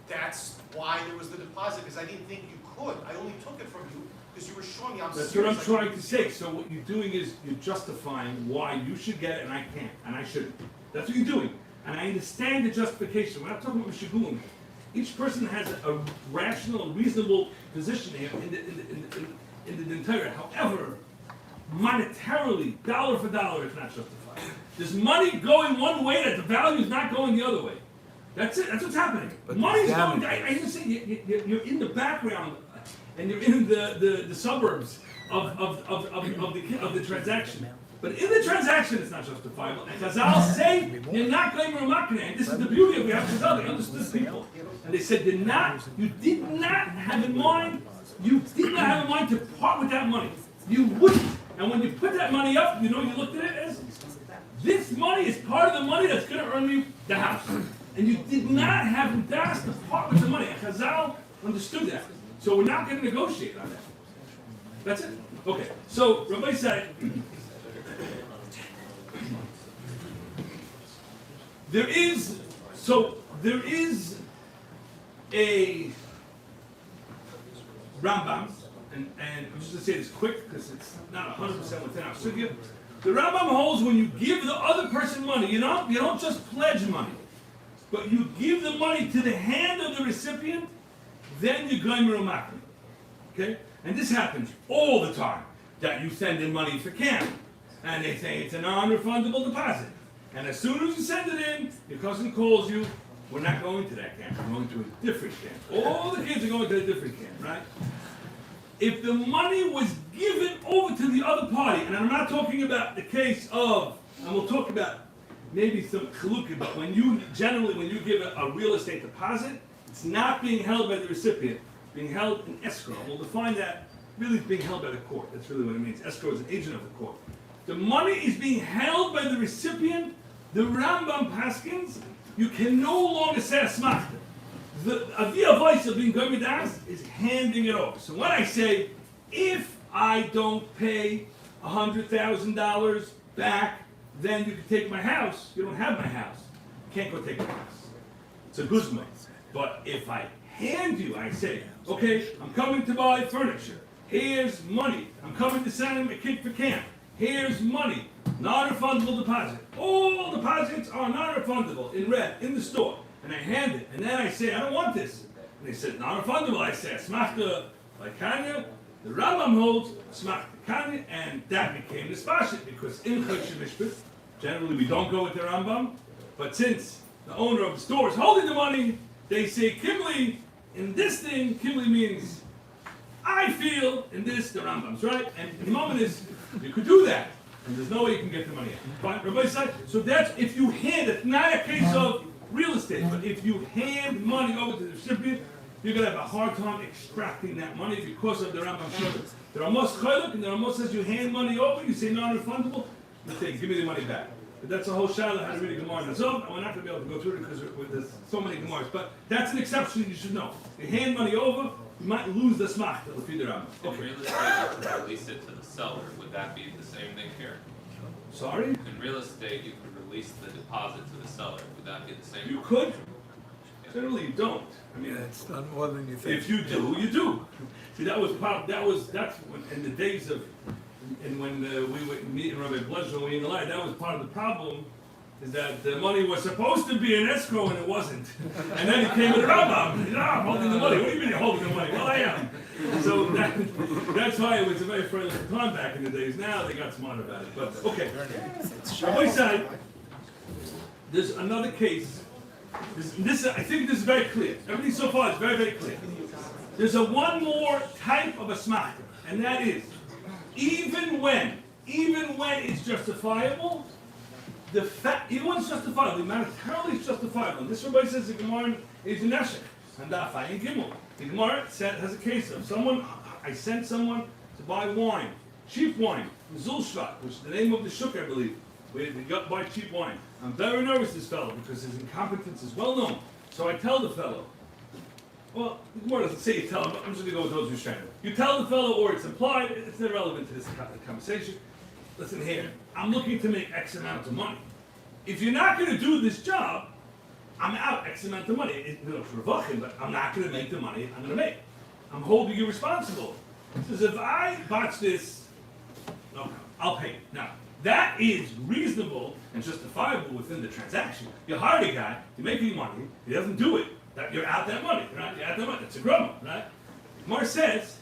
That's why there was the deposit, because I didn't think you could. I only took it from you because you were showing me I'm
That's
serious.
what I'm trying to say. So what you're doing is you're justifying why you should get it and I can't, and I shouldn't. That's what you're doing. And I understand the justification. We're not talking about Mishagulim. Each person has a rational and reasonable position here in the entire. However, monetarily, dollar for dollar, it's not justified. There's money going one way that the value is not going the other way. That's it. That's what's happening. Money's going. I even say you're in the background, and you're in the suburbs of the transaction. But in the transaction, it's not justifiable. And Chazal say you're not going to Ramakne. And this is the beauty of we have Chazal. They understood people, and they said you did not have in mind. You did not have in mind to part with that money. You wouldn't. And when you put that money up, you looked at it as this money is part of the money that's going to earn you the house. And you did not have in das to part with the money. And Chazal understood that. So we're not going to negotiate on that. That's it. Okay. So Rabbi said. There is a Rambam, and I'm just going to say this quick because it's not 100% within our sugya. The Rambam holds when you give the other person money, you don't just pledge money, but you give the money to the hand of the recipient, then you goymer u'makne. Okay? And this happens all the time, that you send in money for camp, and they say it's a non-refundable deposit. And as soon as you send it in, your cousin calls you, we're not going to that camp, we're going to a different camp. All the kids are going to a different camp, right? If the money was given over to the other party, and I'm not talking about the case of, and we'll talk about maybe some chalukah, but when you give a real estate deposit, it's not being held by the recipient, it's being held in escrow. We'll define that, really it's being held by the court. That's really what it means. Escrow is an agent of the court. The money is being held by the recipient. The Rambam Paskins, you can no longer say Asmachta. The Aviyah voice of being Gomidas is handing it over. So when I say, if I don't pay $100,000 back, then you can take my house. You don't have my house. You can't go take my house. It's a guzma. But if I hand you, I say, okay, I'm coming to buy furniture. Here's money. I'm coming to send a kid for camp. Here's money, non-refundable deposit. All deposits are non-refundable in red, in the store. And I hand it, and then I say, I don't want this. And they said, non-refundable. I say, Asmachta like Kanye. The Rambam holds Asmachta Kanye, and that became the Spashit, because in Choshe Mishpat, generally we don't go with the Rambam, but since the owner of the store is holding the money, they say, Kimli, in this thing, Kimli means, I feel, in this, the Rambam's right, and the moment is, you could do that, and there's no way you can get the money out. Fine, Rabbi said, so that's if you hand, it's not a case of real estate. But if you hand money over to the recipient, you're gonna have a hard time extracting that money because of the Rambam Shulchan. The Ramos Cholok and the Ramos says you hand money over, you say non-refundable, you say give me the money back. But that's a whole shaila how to read a Gemara in Azov, and we're not gonna be able to go through it because there's so many Gemaras. But that's an exception you should know. You hand money over, you might lose the Asmachta with the Rambam.
In real estate, you could release it to the seller. Would that be the same thing here?
Sorry?
In real estate, you could release the deposit to the seller. Would that be the same?
You could. Generally, you don't. I mean,
It's done more than you think.
if you do, you do. See, that's when, in the days of, and when we would meet in Rabbi Bludgeon, we in the light, that was part of the problem, is that the money was supposed to be in escrow and it wasn't. And then he came with a Rambam. He said, I'm holding the money. What do you mean you're holding the money? Well, I am. So that's why it was a very friendly time back in the days. Now they got smart about it. But, okay. Rabbi side, there's another case. I think this is very clear. Everything so far is very, very clear. There's one more type of asmachta, and that is, even when it's justifiable, even when it's justifiable, monetarily it's justifiable. And this everybody says the Gemara is in Neshek, and Dafai and Gimel. The Gemara has a case of I sent someone to buy wine, cheap wine, Zulshvat, which is the name of the shuk, I believe. They got buy cheap wine. I'm very nervous, this fellow, because his incompetence is well known. So I tell the fellow, well, the Gemara doesn't say you tell him, but I'm just going to go with those who shine. You tell the fellow, or it's implied, it's irrelevant to this conversation. Listen here, I'm looking to make X amount of money. If you're not going to do this job, I'm out X amount of money. It's revachim, but I'm not going to make the money I'm going to make. I'm holding you responsible. He says, if I botch this, no, I'll pay. Now, that is reasonable and justifiable within the transaction. You hire a guy, you're making money, he doesn't do it, you're out that money, right? You're out that money. It's a grumma, right? Gemara says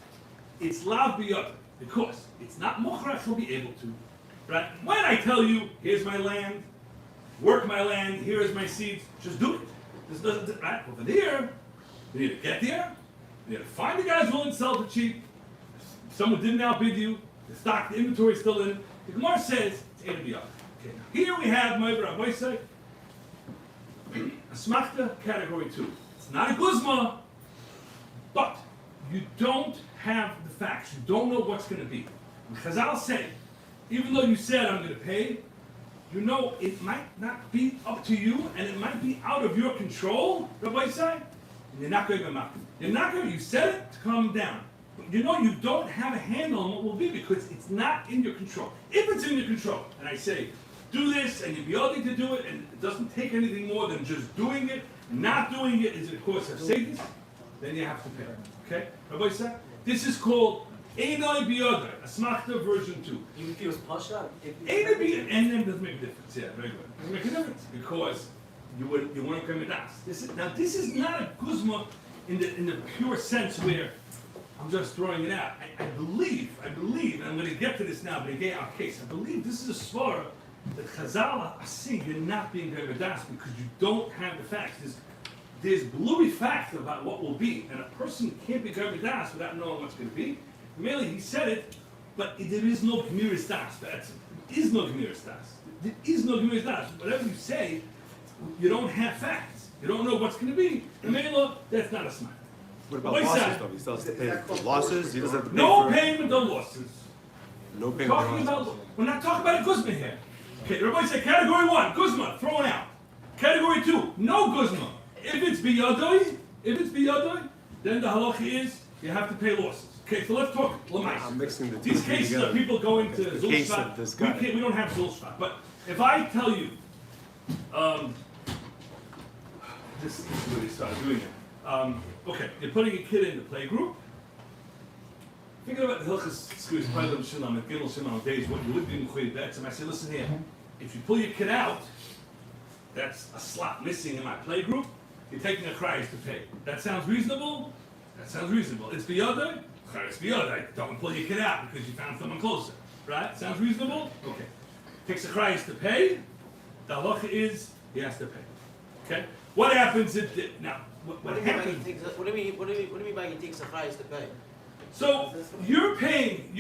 it's lav biyot because it's not mochrach he'll be able to, right? When I tell you, here's my land, work my land, here is my seeds, just do it. This doesn't, right? Over there, you need to get there, you need to find the guys willing to sell for cheap. Someone didn't outbid you, the stock, the inventory is still in. The Gemara says it's A to B. Okay, now here we have my Rabbi say, Asmachta category 2. It's not a guzma, but you don't have the facts. You don't know what's going to be. And Chazal say, even though you said I'm going to pay, you know it might not be up to you, and it might be out of your control, Rabbi say, and you're not going to go. You're not going to. You said it to calm down. You know you don't have a handle on what will be because it's not in your control. If it's in your control, and I say, do this, and you'll be able to do it, and it doesn't take anything more than just doing it, not doing it is a course of Satan, then you have to pay. Okay? Rabbi said, this is called Einoi Biyodai, Asmachta version 2.
Even if it was Pasha?
Einoi Biyodai, and then doesn't make a difference. Yeah, very good. Doesn't make a difference because you wouldn't come with us. This is not a guzma in the pure sense where I'm just throwing it out. I believe, and I'm going to get to this now, but again, our case, I believe this is a svara that Chazal are saying you're not being Gemedas because you don't have the facts. There's blurry facts about what will be, and a person can't be Gemedas without knowing what's going to be. Merely he said it, but there is no Gemiris Das. There is no Gemiris Das. There is no Gemiris Das. Whatever you say, you don't have facts. You don't know what's going to be. And Mela, that's not a smart.
What about losses though? He still has to pay for losses? He doesn't have to pay
No
for
payment on losses.
No payment
Talking
on losses.
we're not talking about a guzma here. Okay, everybody say category 1, guzma, thrown out. Category 2, no guzma. If it's biyadoi, then the halacha is you have to pay losses. Okay, so let's talk lamais.
I'm mixing the two
These cases
together.
of people going to
The case of
Zulshvat,
this guy.
we don't have Zulshvat. But if I tell you, this is where they started doing it. Okay, you're putting a kid in the play group. Thinking about the Hilchas Schools, Pilot Shalom, and Gimel Shalom days, what you would do in Chayy Betzim, I say, listen here, if you pull your kid out, that's a slot missing in my play group, you're taking a cries to pay. That sounds reasonable? That sounds reasonable. It's biyadai? It's biyadai. Don't pull your kid out because you found someone closer. Right? Sounds reasonable? Okay. Takes a cries to pay, the halacha is, he has to pay. Okay? What happens if, now, what happens?
What do you mean by he takes a price to pay?
So you're paying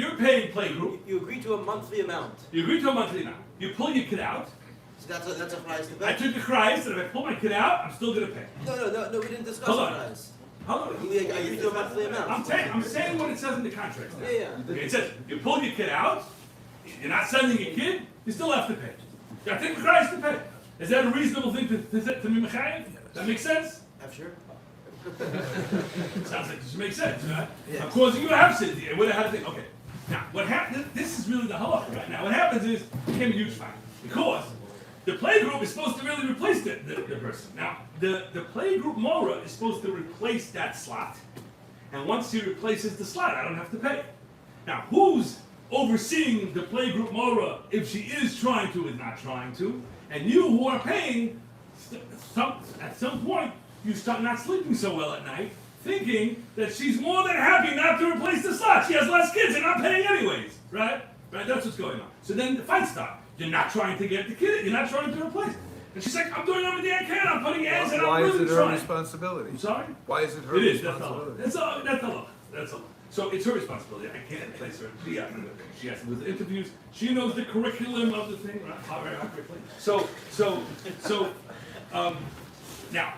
play group.
You agree to a monthly amount.
You agree to a monthly amount. You pull your kid out.
So that's a price to pay.
I took the price, and if I pull my kid out, I'm still gonna pay.
No, we didn't discuss
Hold
the
on.
price.
Hold on.
We agreed to a monthly amount.
I'm saying what it says in the contract. Now.
Yeah.
Okay, it says you pull your kid out, you're not sending your kid, you still have to pay. You got to take the price to pay. Is that a reasonable thing to be mechayiv? That makes sense?
I'm sure.
Sounds like this makes sense, right?
Yes.
I'm causing you a hapsid here. What had to think? Okay. Now, what happened? This is really the halacha, right? Now, what happens is it became a huge fight because the playgroup is supposed to really replace the person. Now, the playgroup mora is supposed to replace that slot, and once he replaces the slot, I don't have to pay. Now, who's overseeing the playgroup mora if she is trying to, is not trying to, and you who are paying, at some point, you start not sleeping so well at night, thinking that she's more than happy not to replace the slot. She has less kids, they're not paying anyways, right? Right, that's what's going on. So then the fight starts. You're not trying to get the kid, you're not trying to replace it. And she's like, I'm doing everything I can, I'm putting eggs and I'm really
is it her
trying.
responsibility?
I'm sorry?
Why is it her
It is,
responsibility?
that's all. That's all. So it's her responsibility. I can't replace her. She has to do it. She has to do the interviews. She knows the curriculum of the thing, right? Very quickly. Now,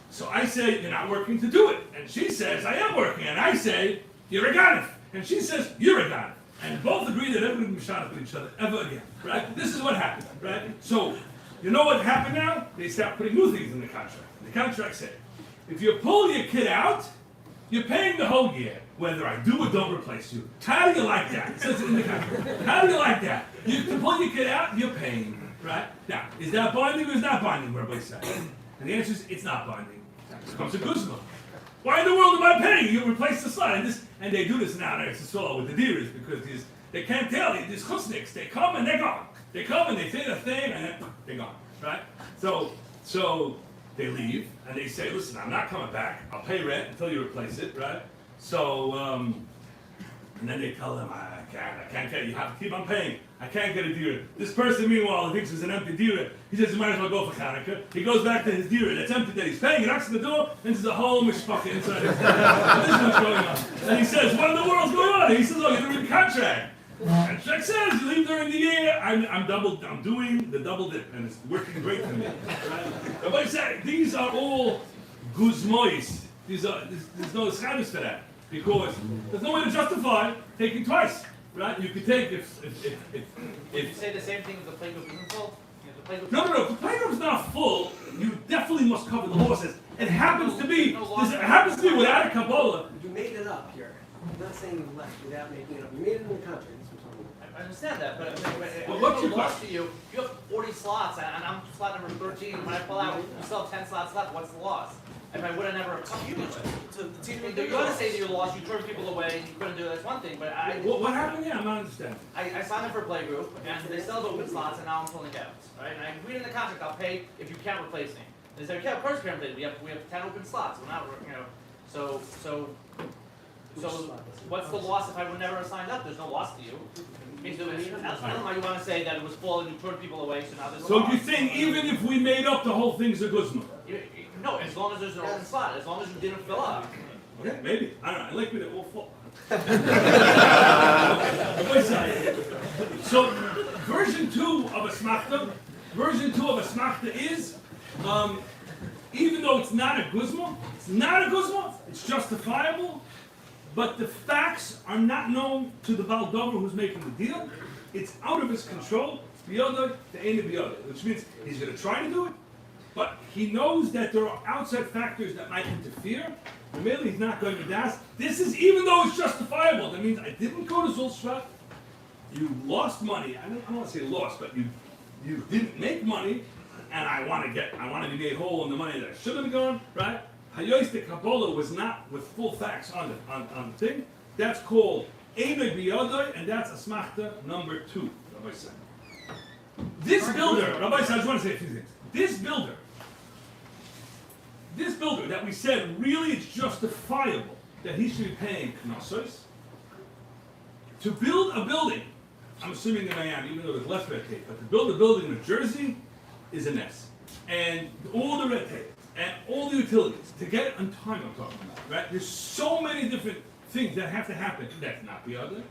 so I say, you're not working to do it. And she says, I am working. And I say, you're a ganef. And she says, you're a ganef. And both agree that never going to be shot with each other ever again, right? This is what happened, right? So, you know what happened now? They start putting new things in the contract. The contract said, if you pull your kid out, you're paying the whole year, whether I do or don't replace you. How do you like that? It says it in the contract. How do you like that? You to pull your kid out, you're paying, right? Now, is that binding or is that binding, what everybody says? And the answer is, it's not binding. It comes to Guzman. Why in the world am I paying? You replace the slide. And they do this now, it's so with the dealers, because they can't tell, these chusniks, they come and they're gone. They come and they say the thing and then they're gone, right? So they leave and they say, listen, I'm not coming back. I'll pay rent until you replace it, right? So, and then they tell them, I can't get, you have to keep on paying. I can't get a dealer. This person, meanwhile, thinks it's an empty dealer. He says, you might as well go for Hanukkah. He goes back to his dealer that's empty that he's paying. He knocks on the door, and there's a whole mishpacha inside his This is what's going on. And he says, what in the world's going on? And he says, oh, you didn't read the contract. And Check says, you leave during the year, I'm doing the double dip, and it's working great for me. Right? Everybody said, these are all guzmois. There's no schabes for that. Because there's no way to justify taking twice, right? You could take if
you say the same thing if the playgroup isn't full?
No, if the playground's not full, you definitely must cover the losses. It happens to be without a Kabbalah.
You made it up here. I'm not saying you left without making it up. You made it in the contract. That's what I'm talking about.
I understand that, but
Well, what's your
loss to you? You have 40 slots, and I'm slot number 13. When I pull out, you still have 10 slots left. What's the loss? If I would have never come to it. You want to say that you lost, you turned people away, you couldn't do it, that's one thing, but
What happened here? I'm not understanding.
I signed up for a play group, and they still have open slots, and now I'm pulling out, right? And I agreed in the contract, I'll pay if you can't replace me. And they said, okay, of course we can't replace you. We have 10 open slots, we're not, so what's the loss if I would never have signed up? There's no loss to you. I don't know how you want to say that it was full and you turned people away, so now there's a
So
loss.
you're saying even if we made up the whole thing's a guzma?
No, as long as there's an open slot, as long as you didn't fill up.
Okay, maybe. I don't know. I like when they're all full. So, version 2 of Asmachta is, even though it's not a guzma, it's justifiable, but the facts are not known to the Baal Dover who's making the deal. It's out of his control. It's biyodai to ein biyodai, which means he's going to try to do it, but he knows that there are outside factors that might interfere. Really, he's not going to das. This is, even though it's justifiable, that means I didn't go to Zulshvat, you lost money. I don't want to say lost, but you didn't make money, and I want to be made whole on the money that I should have gone, right? Hayois de Kabbalah was not with full facts on the thing. That's called Eimei Biyodai, and that's Asmachta number 2, Rabbi said. This builder, Rabbi said, I just want to say a few things. This builder that we said really it's justifiable that he should be paying knossos to build a building. I'm assuming in Miami, even though there's less red tape, but to build a building in New Jersey is a mess. And all the red tape and all the utilities to get it on time, I'm talking about, right? There's so many different things that have to happen. That's not the other.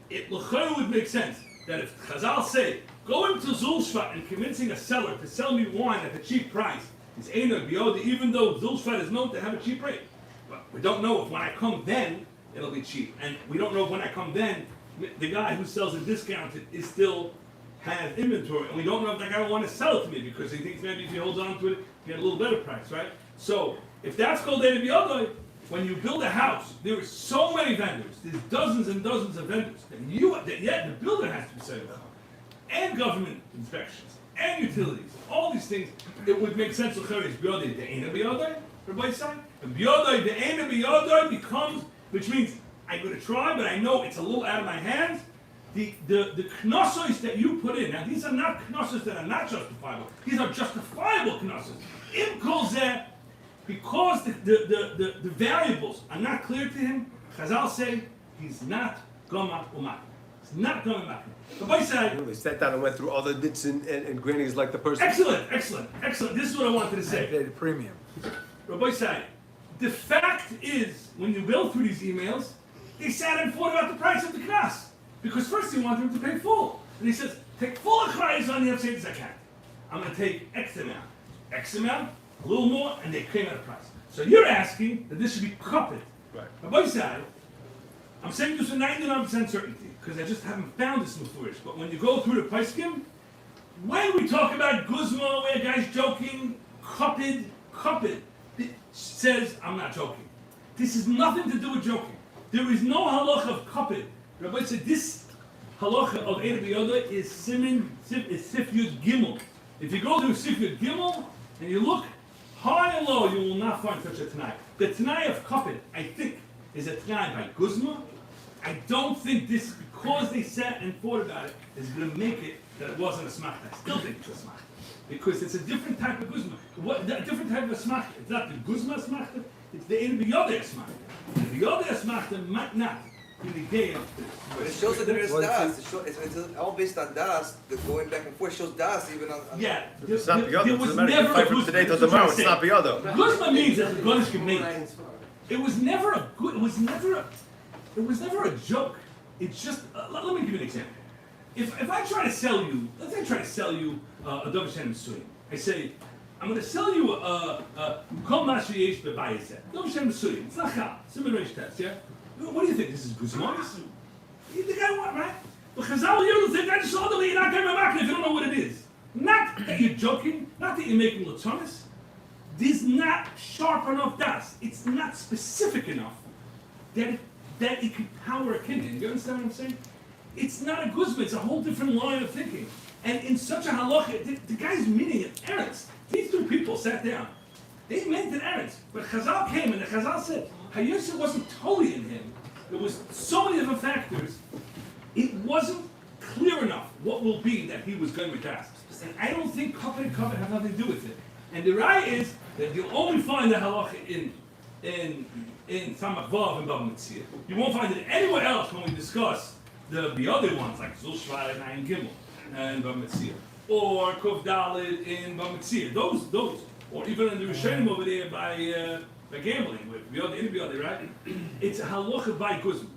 It would make sense that if Chazal say, going to Zulshvat and convincing a seller to sell me wine at a cheap price is Eino B'Yoda, even though Zulshvat is known to have a cheap rate. But we don't know if when I come then, it'll be cheap. And we don't know if when I come then, the guy who sells it discounted is still has inventory. And we don't know if that guy will want to sell it to me because he thinks maybe if he holds on to it, he get a little better price, right? So, if that's called Eino B'Yoda, when you build a house, there are so many vendors. There's dozens and dozens of vendors. And the builder has to be set up. And government inspections, and utilities, all these things. It would make sense to Charish B'Yodai De'ena B'Yodai, for both sides. And B'Yodai De'ena B'Yodai becomes, which means I'm going to try, but I know it's a little out of my hands. The knossos that you put in, now these are not knossos that are not justifiable. These are justifiable knossos. Im kol zeh, because the variables are not clear to him, Chazal say he's not goma umak. He's not goma umak. The boy said,
They sat down and went through all the nits and grannies like the person.
excellent. This is what I wanted to say.
Paid a premium.
Rabbi Sai, the fact is, when you go through these emails, they sat and fought about the price of the knas. Because first he wanted him to pay full. And he says, take full achrayas on the Yafsei Zakat. I'm going to take X amount, a little more, and they came at a price. So you're asking that this should be copied.
Right.
Rabbi Sai, I'm saying this with 99% certainty, because I just haven't found this mufurish. But when you go through the Paiskim, when we talk about Guzma, where a guy's joking, copied, it says, I'm not joking. This has nothing to do with joking. There is no halacha of copied. Rabbi said this halacha of Eino B'Yoda is Sif Yud Gimel. If you go through Sif Yud Gimel and you look high and low, you will not find such a Tanai. The Tanai of copied, I think, is a Tanai by Guzma. I don't think this, because they sat and thought about it, is going to make it that it wasn't a Asmachta. I still think it's a Asmachta. Because it's a different type of Guzma. A different type of Asmachta. It's not the Guzma Asmachta, it's the Eino B'Yoda Asmachta. The B'Yoda Asmachta might not be the gay of this.
But it shows that there is das. It's all based on das. The going back and forth shows das even on.
Yeah,
It's not
there
B'Yoda.
was
It's
never
fight from today till tomorrow. It's not B'Yoda.
Guzma means that the Gonish can make it. It was never a good. It was never a joke. It's just. Let me give you an example. If I try to sell you, let's say I try to sell you a Dov Hashem Surim. I say, I'm going to sell you a Kol Mashu Yesh Bebayizeh. Dov Hashem Surim. It's not Chal. It's a Midrash test, yeah? What do you think? This is Guzmanis? You think I want, right? But Chazal, you think I just saw the you're not going to if you don't know what it is. Not that you're joking, not that you're making Latonis. This is not sharp enough das. It's not specific enough that it could power a kinyan. You understand what I'm saying? It's not a guzma, it's a whole different line of thinking. And in such a halacha, the guy's meaning it errands. These two people sat down. They meant it errands. But Chazal came and the Chazal said, Hayusha wasn't totally in him. There was so many different factors. It wasn't clear enough what will be that he was going with das. And I don't think covet and covet have nothing to do with it. And the raya is that you'll only find the halacha in Samach Vav and Bava Metzia. You won't find it anywhere else when we discuss the other ones like Zul Shvai and Ayin Gimel and Bava Metzia, or Kuf Dalet in Bava Metzia. Those, or even in the Rishonim over there by gambling with the other, right? It's a halacha by Guzman,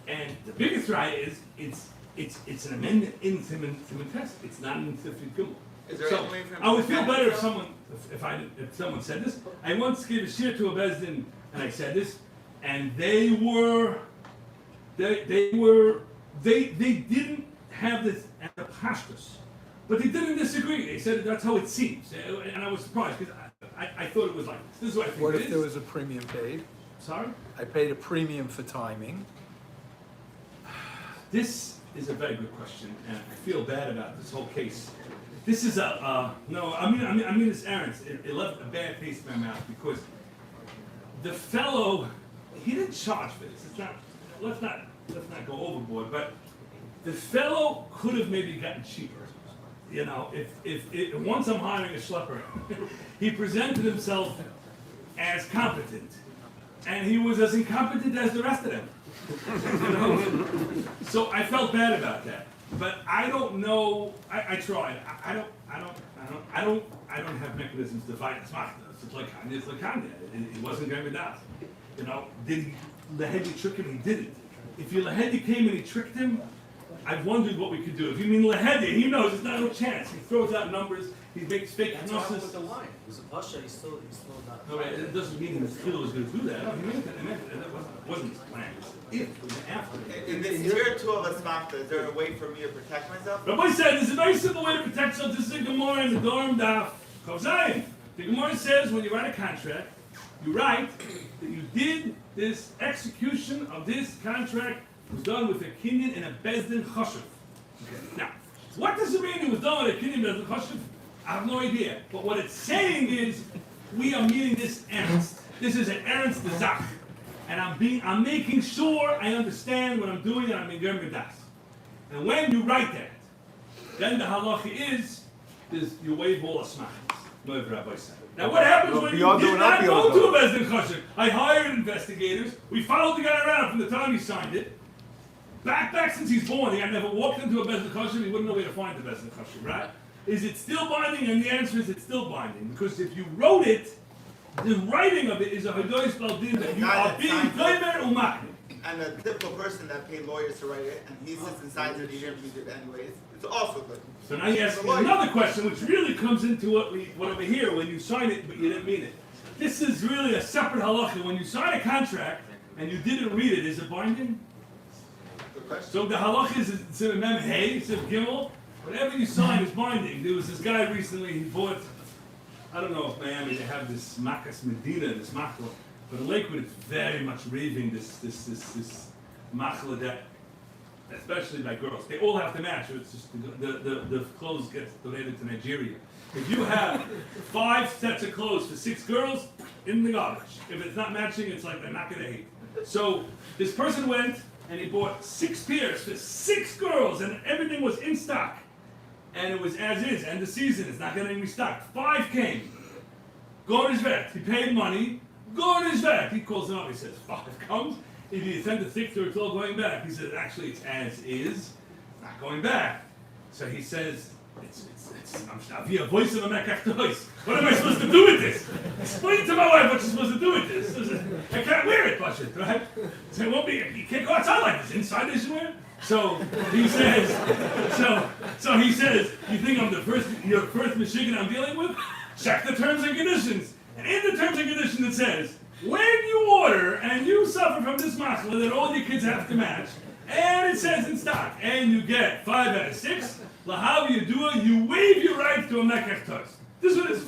and the biggest raya is it's an amendment in Siman Test. It's not in Sifrit Gimel. So I would feel better if someone said this. I once gave a shir to a bezdin, and I said this, and they didn't have this at the pashtus, but they didn't disagree. They said that's how it seems, and I was surprised because I thought it was like this. This is what I think.
What if there was a premium paid?
Sorry?
I paid a premium for timing.
This is a very good question, and I feel bad about this whole case. This is no. I mean this errands. It left a bad taste in my mouth because the fellow, he didn't charge for this. It's not. Let's not go overboard. But the fellow could have maybe gotten cheaper. You know, if once I'm hiring a schlepper, he presented himself as competent, and he was as incompetent as the rest of them. You know? So I felt bad about that. But I don't know. I tried. I don't have mechanisms to fight Asmachta. It's like Kanye. It wasn't going to das. You know, did Lahedi trick him? He didn't. If Lahedi came and he tricked him, I've wondered what we could do. If you mean Lahedi, he knows there's not no chance. He throws out numbers, he makes fake
That's why I went with the
knossos.
line. It was a pasha, he's still not.
No, it doesn't mean that Phil was going to do that. He meant that. That wasn't his plan. It was after.
In this year two of Asmachta, is there a way for me to protect myself?
Rabbi said there's a very simple way to protect yourself. This is a Gemara in the Dorm Daf Kovzayin. The Gemara says when you write a contract, you write that you did this execution of this contract was done with a kinyan and a bezdin choshev. Okay. Now, what does it mean it was done with a kinyan and bezdin choshev? I have no idea. But what it's saying is we are meeting this ernst. This is an ernst zach. And I'm making sure I understand what I'm doing and I'm in German das. And when you write that, then the halacha is you waive all asmachtas. Now what happens when you did not go to a bezdin choshev? I hired investigators. We followed the guy around from the time he signed it. Back since he's born, he had never walked into a bezdin choshev. He wouldn't know where to find the bezdin choshev, right? Is it still binding? And the answer is it's still binding. Because if you wrote it, the writing of it is a hadois baldin that you are being goymer umakne.
And the typical person that paid lawyers to write it, and he sits inside it, he interviews it anyway, it's also good.
So now you ask me another question, which really comes into what over here, when you sign it, but you didn't mean it. This is really a separate halacha. When you sign a contract, and you didn't read it, is it binding? So the halacha is, it's in Mem Hey, it's in Gimel, whatever you sign is binding. There was this guy recently, he bought, I don't know if Miami, they have this Makas Medina, this machla, but in Lakewood it's very much raving this machla that, especially by girls, they all have to match, or it's just the clothes get donated to Nigeria. If you have 5 sets of clothes for 6 girls, in the garbage. If it's not matching, it's like they're not gonna hate. So this person went and he bought 6 pairs for 6 girls, and everything was in stock. And it was as is, end of season, it's not getting restocked. 5 came. Go to his vet. He paid money. Go to his vet. He calls him up, he says, 5 comes. If you send the 6th, it's all going back. He says, actually, it's as is. It's not going back. So he says, I'm via voice of a mekach. What am I supposed to do with this? Explain to my wife what you're supposed to do with this. I can't wear it, Bashit, right? So it won't be, you can't go outside like this. Inside they should wear it. So he says, so he says, you think I'm your first Michigan I'm dealing with? Check the terms and conditions. And in the terms and conditions it says, when you order and you suffer from this machla that all your kids have to match, and it says in stock, and you get 5 out of 6, lahav you do it, you waive your right to a mekach tos. This was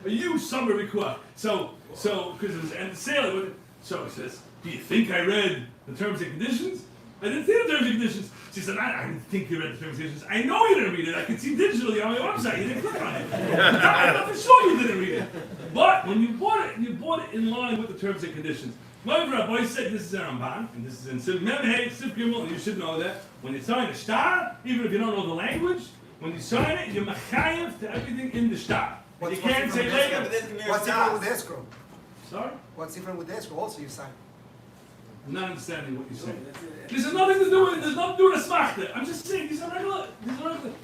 a huge summer request. So because it was end of sale, so he says, do you think I read the terms and conditions? I didn't see the terms and conditions. She said, I didn't think you read the terms and conditions. I know you didn't read it. I could see digitally on my website. You didn't click on it. I know for sure you didn't read it. But when you bought it in line with the terms and conditions. My rabbi said, this is in Ramban, and this is in Siv Memhei, Siv Gimel, and you should know that. When you sign a shtar, even if you don't know the language, when you sign it, you're mechayev to everything in the shtar. You can't say later.
What's different with escrow?
Sorry?
What's different with escrow? Also, you sign.
I'm not understanding what you're saying. This has nothing to do with Asmachta. I'm just saying these are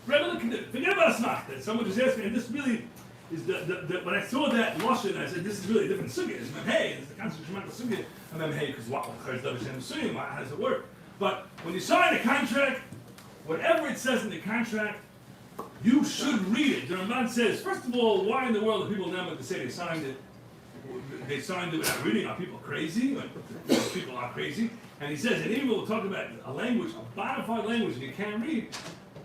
regular conditions. Forget about Asmachta. Someone just asked me, and this really is when I saw that Lashon, I said, this is really a different sugya. It's Memhei, it's the concept of sugya. I'm Memhei because how does it work? But when you sign a contract, whatever it says in the contract, you should read it. The Ramban says, first of all, why in the world do people now to say they signed it? They signed it without reading. Are people crazy? People are crazy. And he says, and even we'll talk about a language, a bona fide language that you can't read,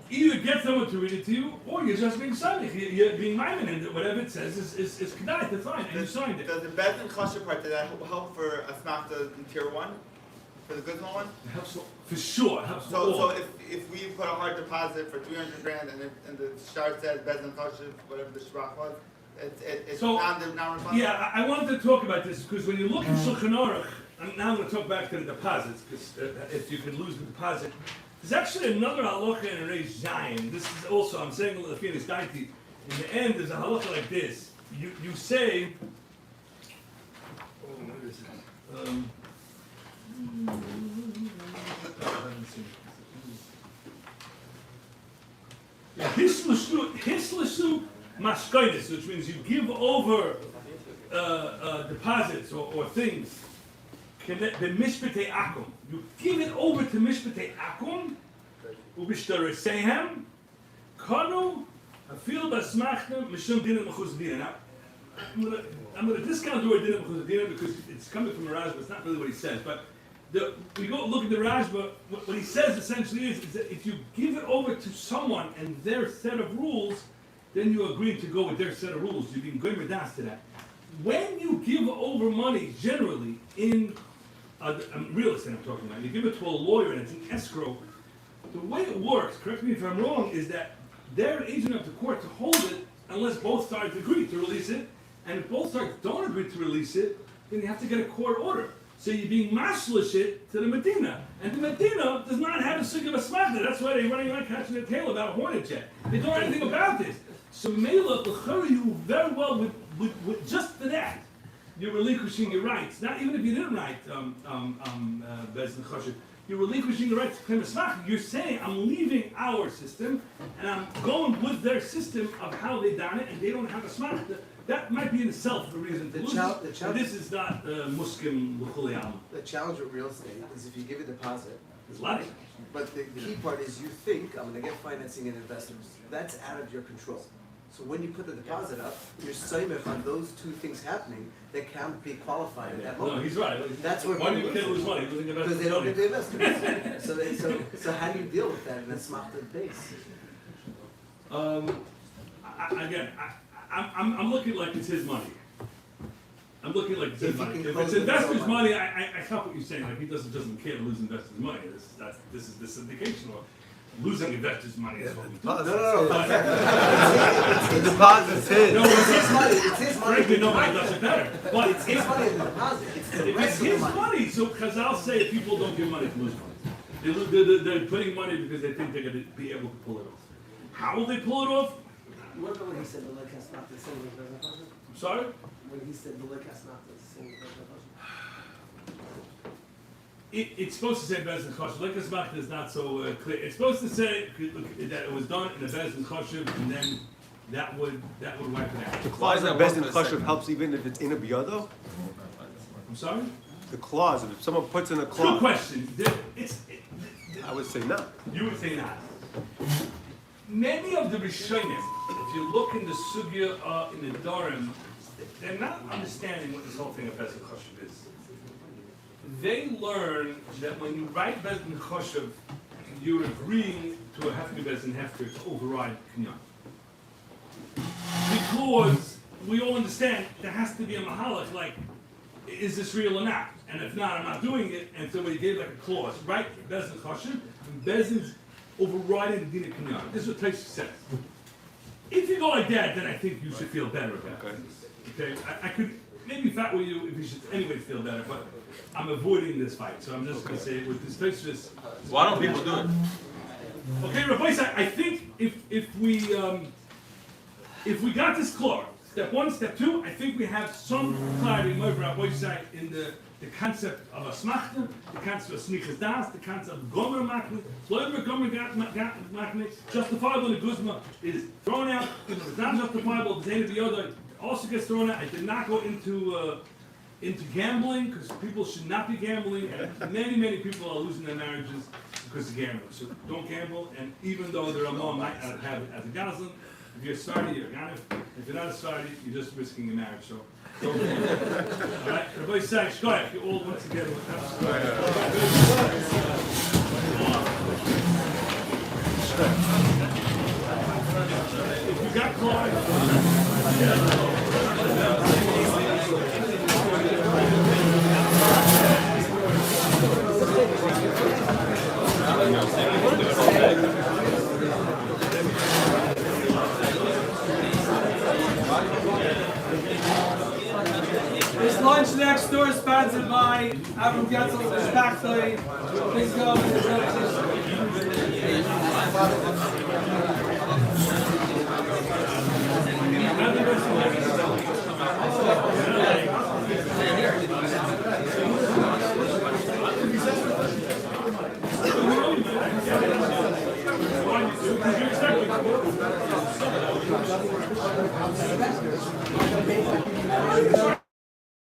either get someone to read it to you, or you're just being silent. You're being miming, and whatever it says is kedai, that's fine, and you signed it.
Does the bezdin choshev part, did that help for Asmachta in tier 1? For the good one?
It helps for sure. It helps for all.
So if we put a hard deposit for 300 grand and the shtar says bezdin choshev, whatever the shvach was, it's non-refundable?
Yeah, I wanted to talk about this because when you look at Shulchan Aruch, now I'm going to talk back to the deposits because if you could lose the deposit, there's actually another halacha in Reish Zayin. This is also, I'm saying the Finis Daiti. In the end, there's a halacha like this. You say, what is it? Hislashu mashkoides, which means you give over deposits or things. Mishpatei Akum. You give it over to Mishpatei Akum, Ubishtaresehem, Kanu, Afil Basmachta, Mishum Dinah Mechuz Dinah. Now, I'm going to discount the word Dinah Mechuz Dinah because it's coming from a Rashba, it's not really what he says, but we go look at the Rashba, what he says essentially is that if you give it over to someone and their set of rules, then you agree to go with their set of rules. You're being goyim das to that. When you give over money, generally, in real estate I'm talking about, you give it to a lawyer and it's an escrow, the way it works, correct me if I'm wrong, is that they're an agent of the court to hold it unless both sides agree to release it, and if both sides don't agree to release it, then you have to get a court order. So you're being mashlish it to the Medina. And the Medina does not have a sig of Asmachta. That's why they're running around catching their tail about a hornet jet. They don't know anything about this. So Mela, you very well with just for that, you're relinquishing your rights. Not even if you didn't write Bezdin Choshev, you're relinquishing your rights to claim Asmachta. You're saying, I'm leaving our system, and I'm going with their system of how they done it, and they don't have Asmachta. That might be in itself a reason to lose it. This is not muskim l'chuliyam.
The challenge with real estate is if you give a deposit,
it's money.
But the key part is you think, I'm gonna get financing and investors. That's out of your control. So when you put the deposit up, you're saimef on those two things happening that can't be qualified at that moment.
No, he's right.
That's where
why do you can't lose money?
Because they don't get the investors. so how do you deal with that in a Asmachta base?
I'm looking like it's his money. I'm looking like it's his money. If it's investors' money, I caught what you're saying. Like he doesn't care to lose investors' money. This is the syndication or losing investors' money. That's what we do.
No.
The deposit's his. No,
it's his money. It's his money.
Frankly, nobody does it better. But
it's his money in the deposit. It's the
if
rest
it's
of the
his
money.
money, so Chazal say people don't give money to lose money. They're putting money because they think they're going to be able to pull it off. How will they pull it off?
What about when he said the leg has not the same as the
I'm sorry?
When he said the leg has not the same as the
It's supposed to say Bezdin Choshev. Like Asmachta is not so clear. It's supposed to say that it was done in the Bezdin Choshev, and then that would wipe it out.
The clause that Bezdin Choshev helps even if it's in a biyado?
I'm sorry?
The clause, if someone puts in a clause.
Good question.
I would say no.
You would say not. Many of the Rishonim, if you look in the Sugya in the Dorim, they're not understanding what this whole thing of Bezdin Choshev is. They learn that when you write Bezdin Choshev, you're agreeing to a Hefker Bezdin Hefker to override Kinyan. Because we all understand there has to be a mahalach, like, is this real or not? And if not, I'm not doing it. And so we gave like a clause, right? Bezdin Choshev, and Bezdin's overriding the Din of Kinyan. This is what Taisha says. If you go like that, then I think you should feel better about it. Okay? I could, maybe if that were you, if you should anyway feel better, but I'm avoiding this fight. So I'm just going to say, with this Taisha.
Why don't people do it?
Okay, Rabbi, I think if we got this clause, step one, step two, I think we have some clarity in the concept of Asmachta, the concept of Snichas Das, the concept of Gomer Makne, Gomer Makne, justifiable in the Guzma is thrown out. It's not justifiable. The Zayn of the other also gets thrown out. I did not go into gambling because people should not be gambling, and many people are losing their marriages because of gambling. So don't gamble. And even though there are more might not have it as a Gazlan, if you're a Sardi, you're a Ganef. If you're not a Sardi, you're just risking your marriage. So. All right, everybody say, Shkoyach, you all work together with us. If you got Clyde,
This lunch next door is sponsored by Avram Getzel, respectfully. Please go with the
Thank you.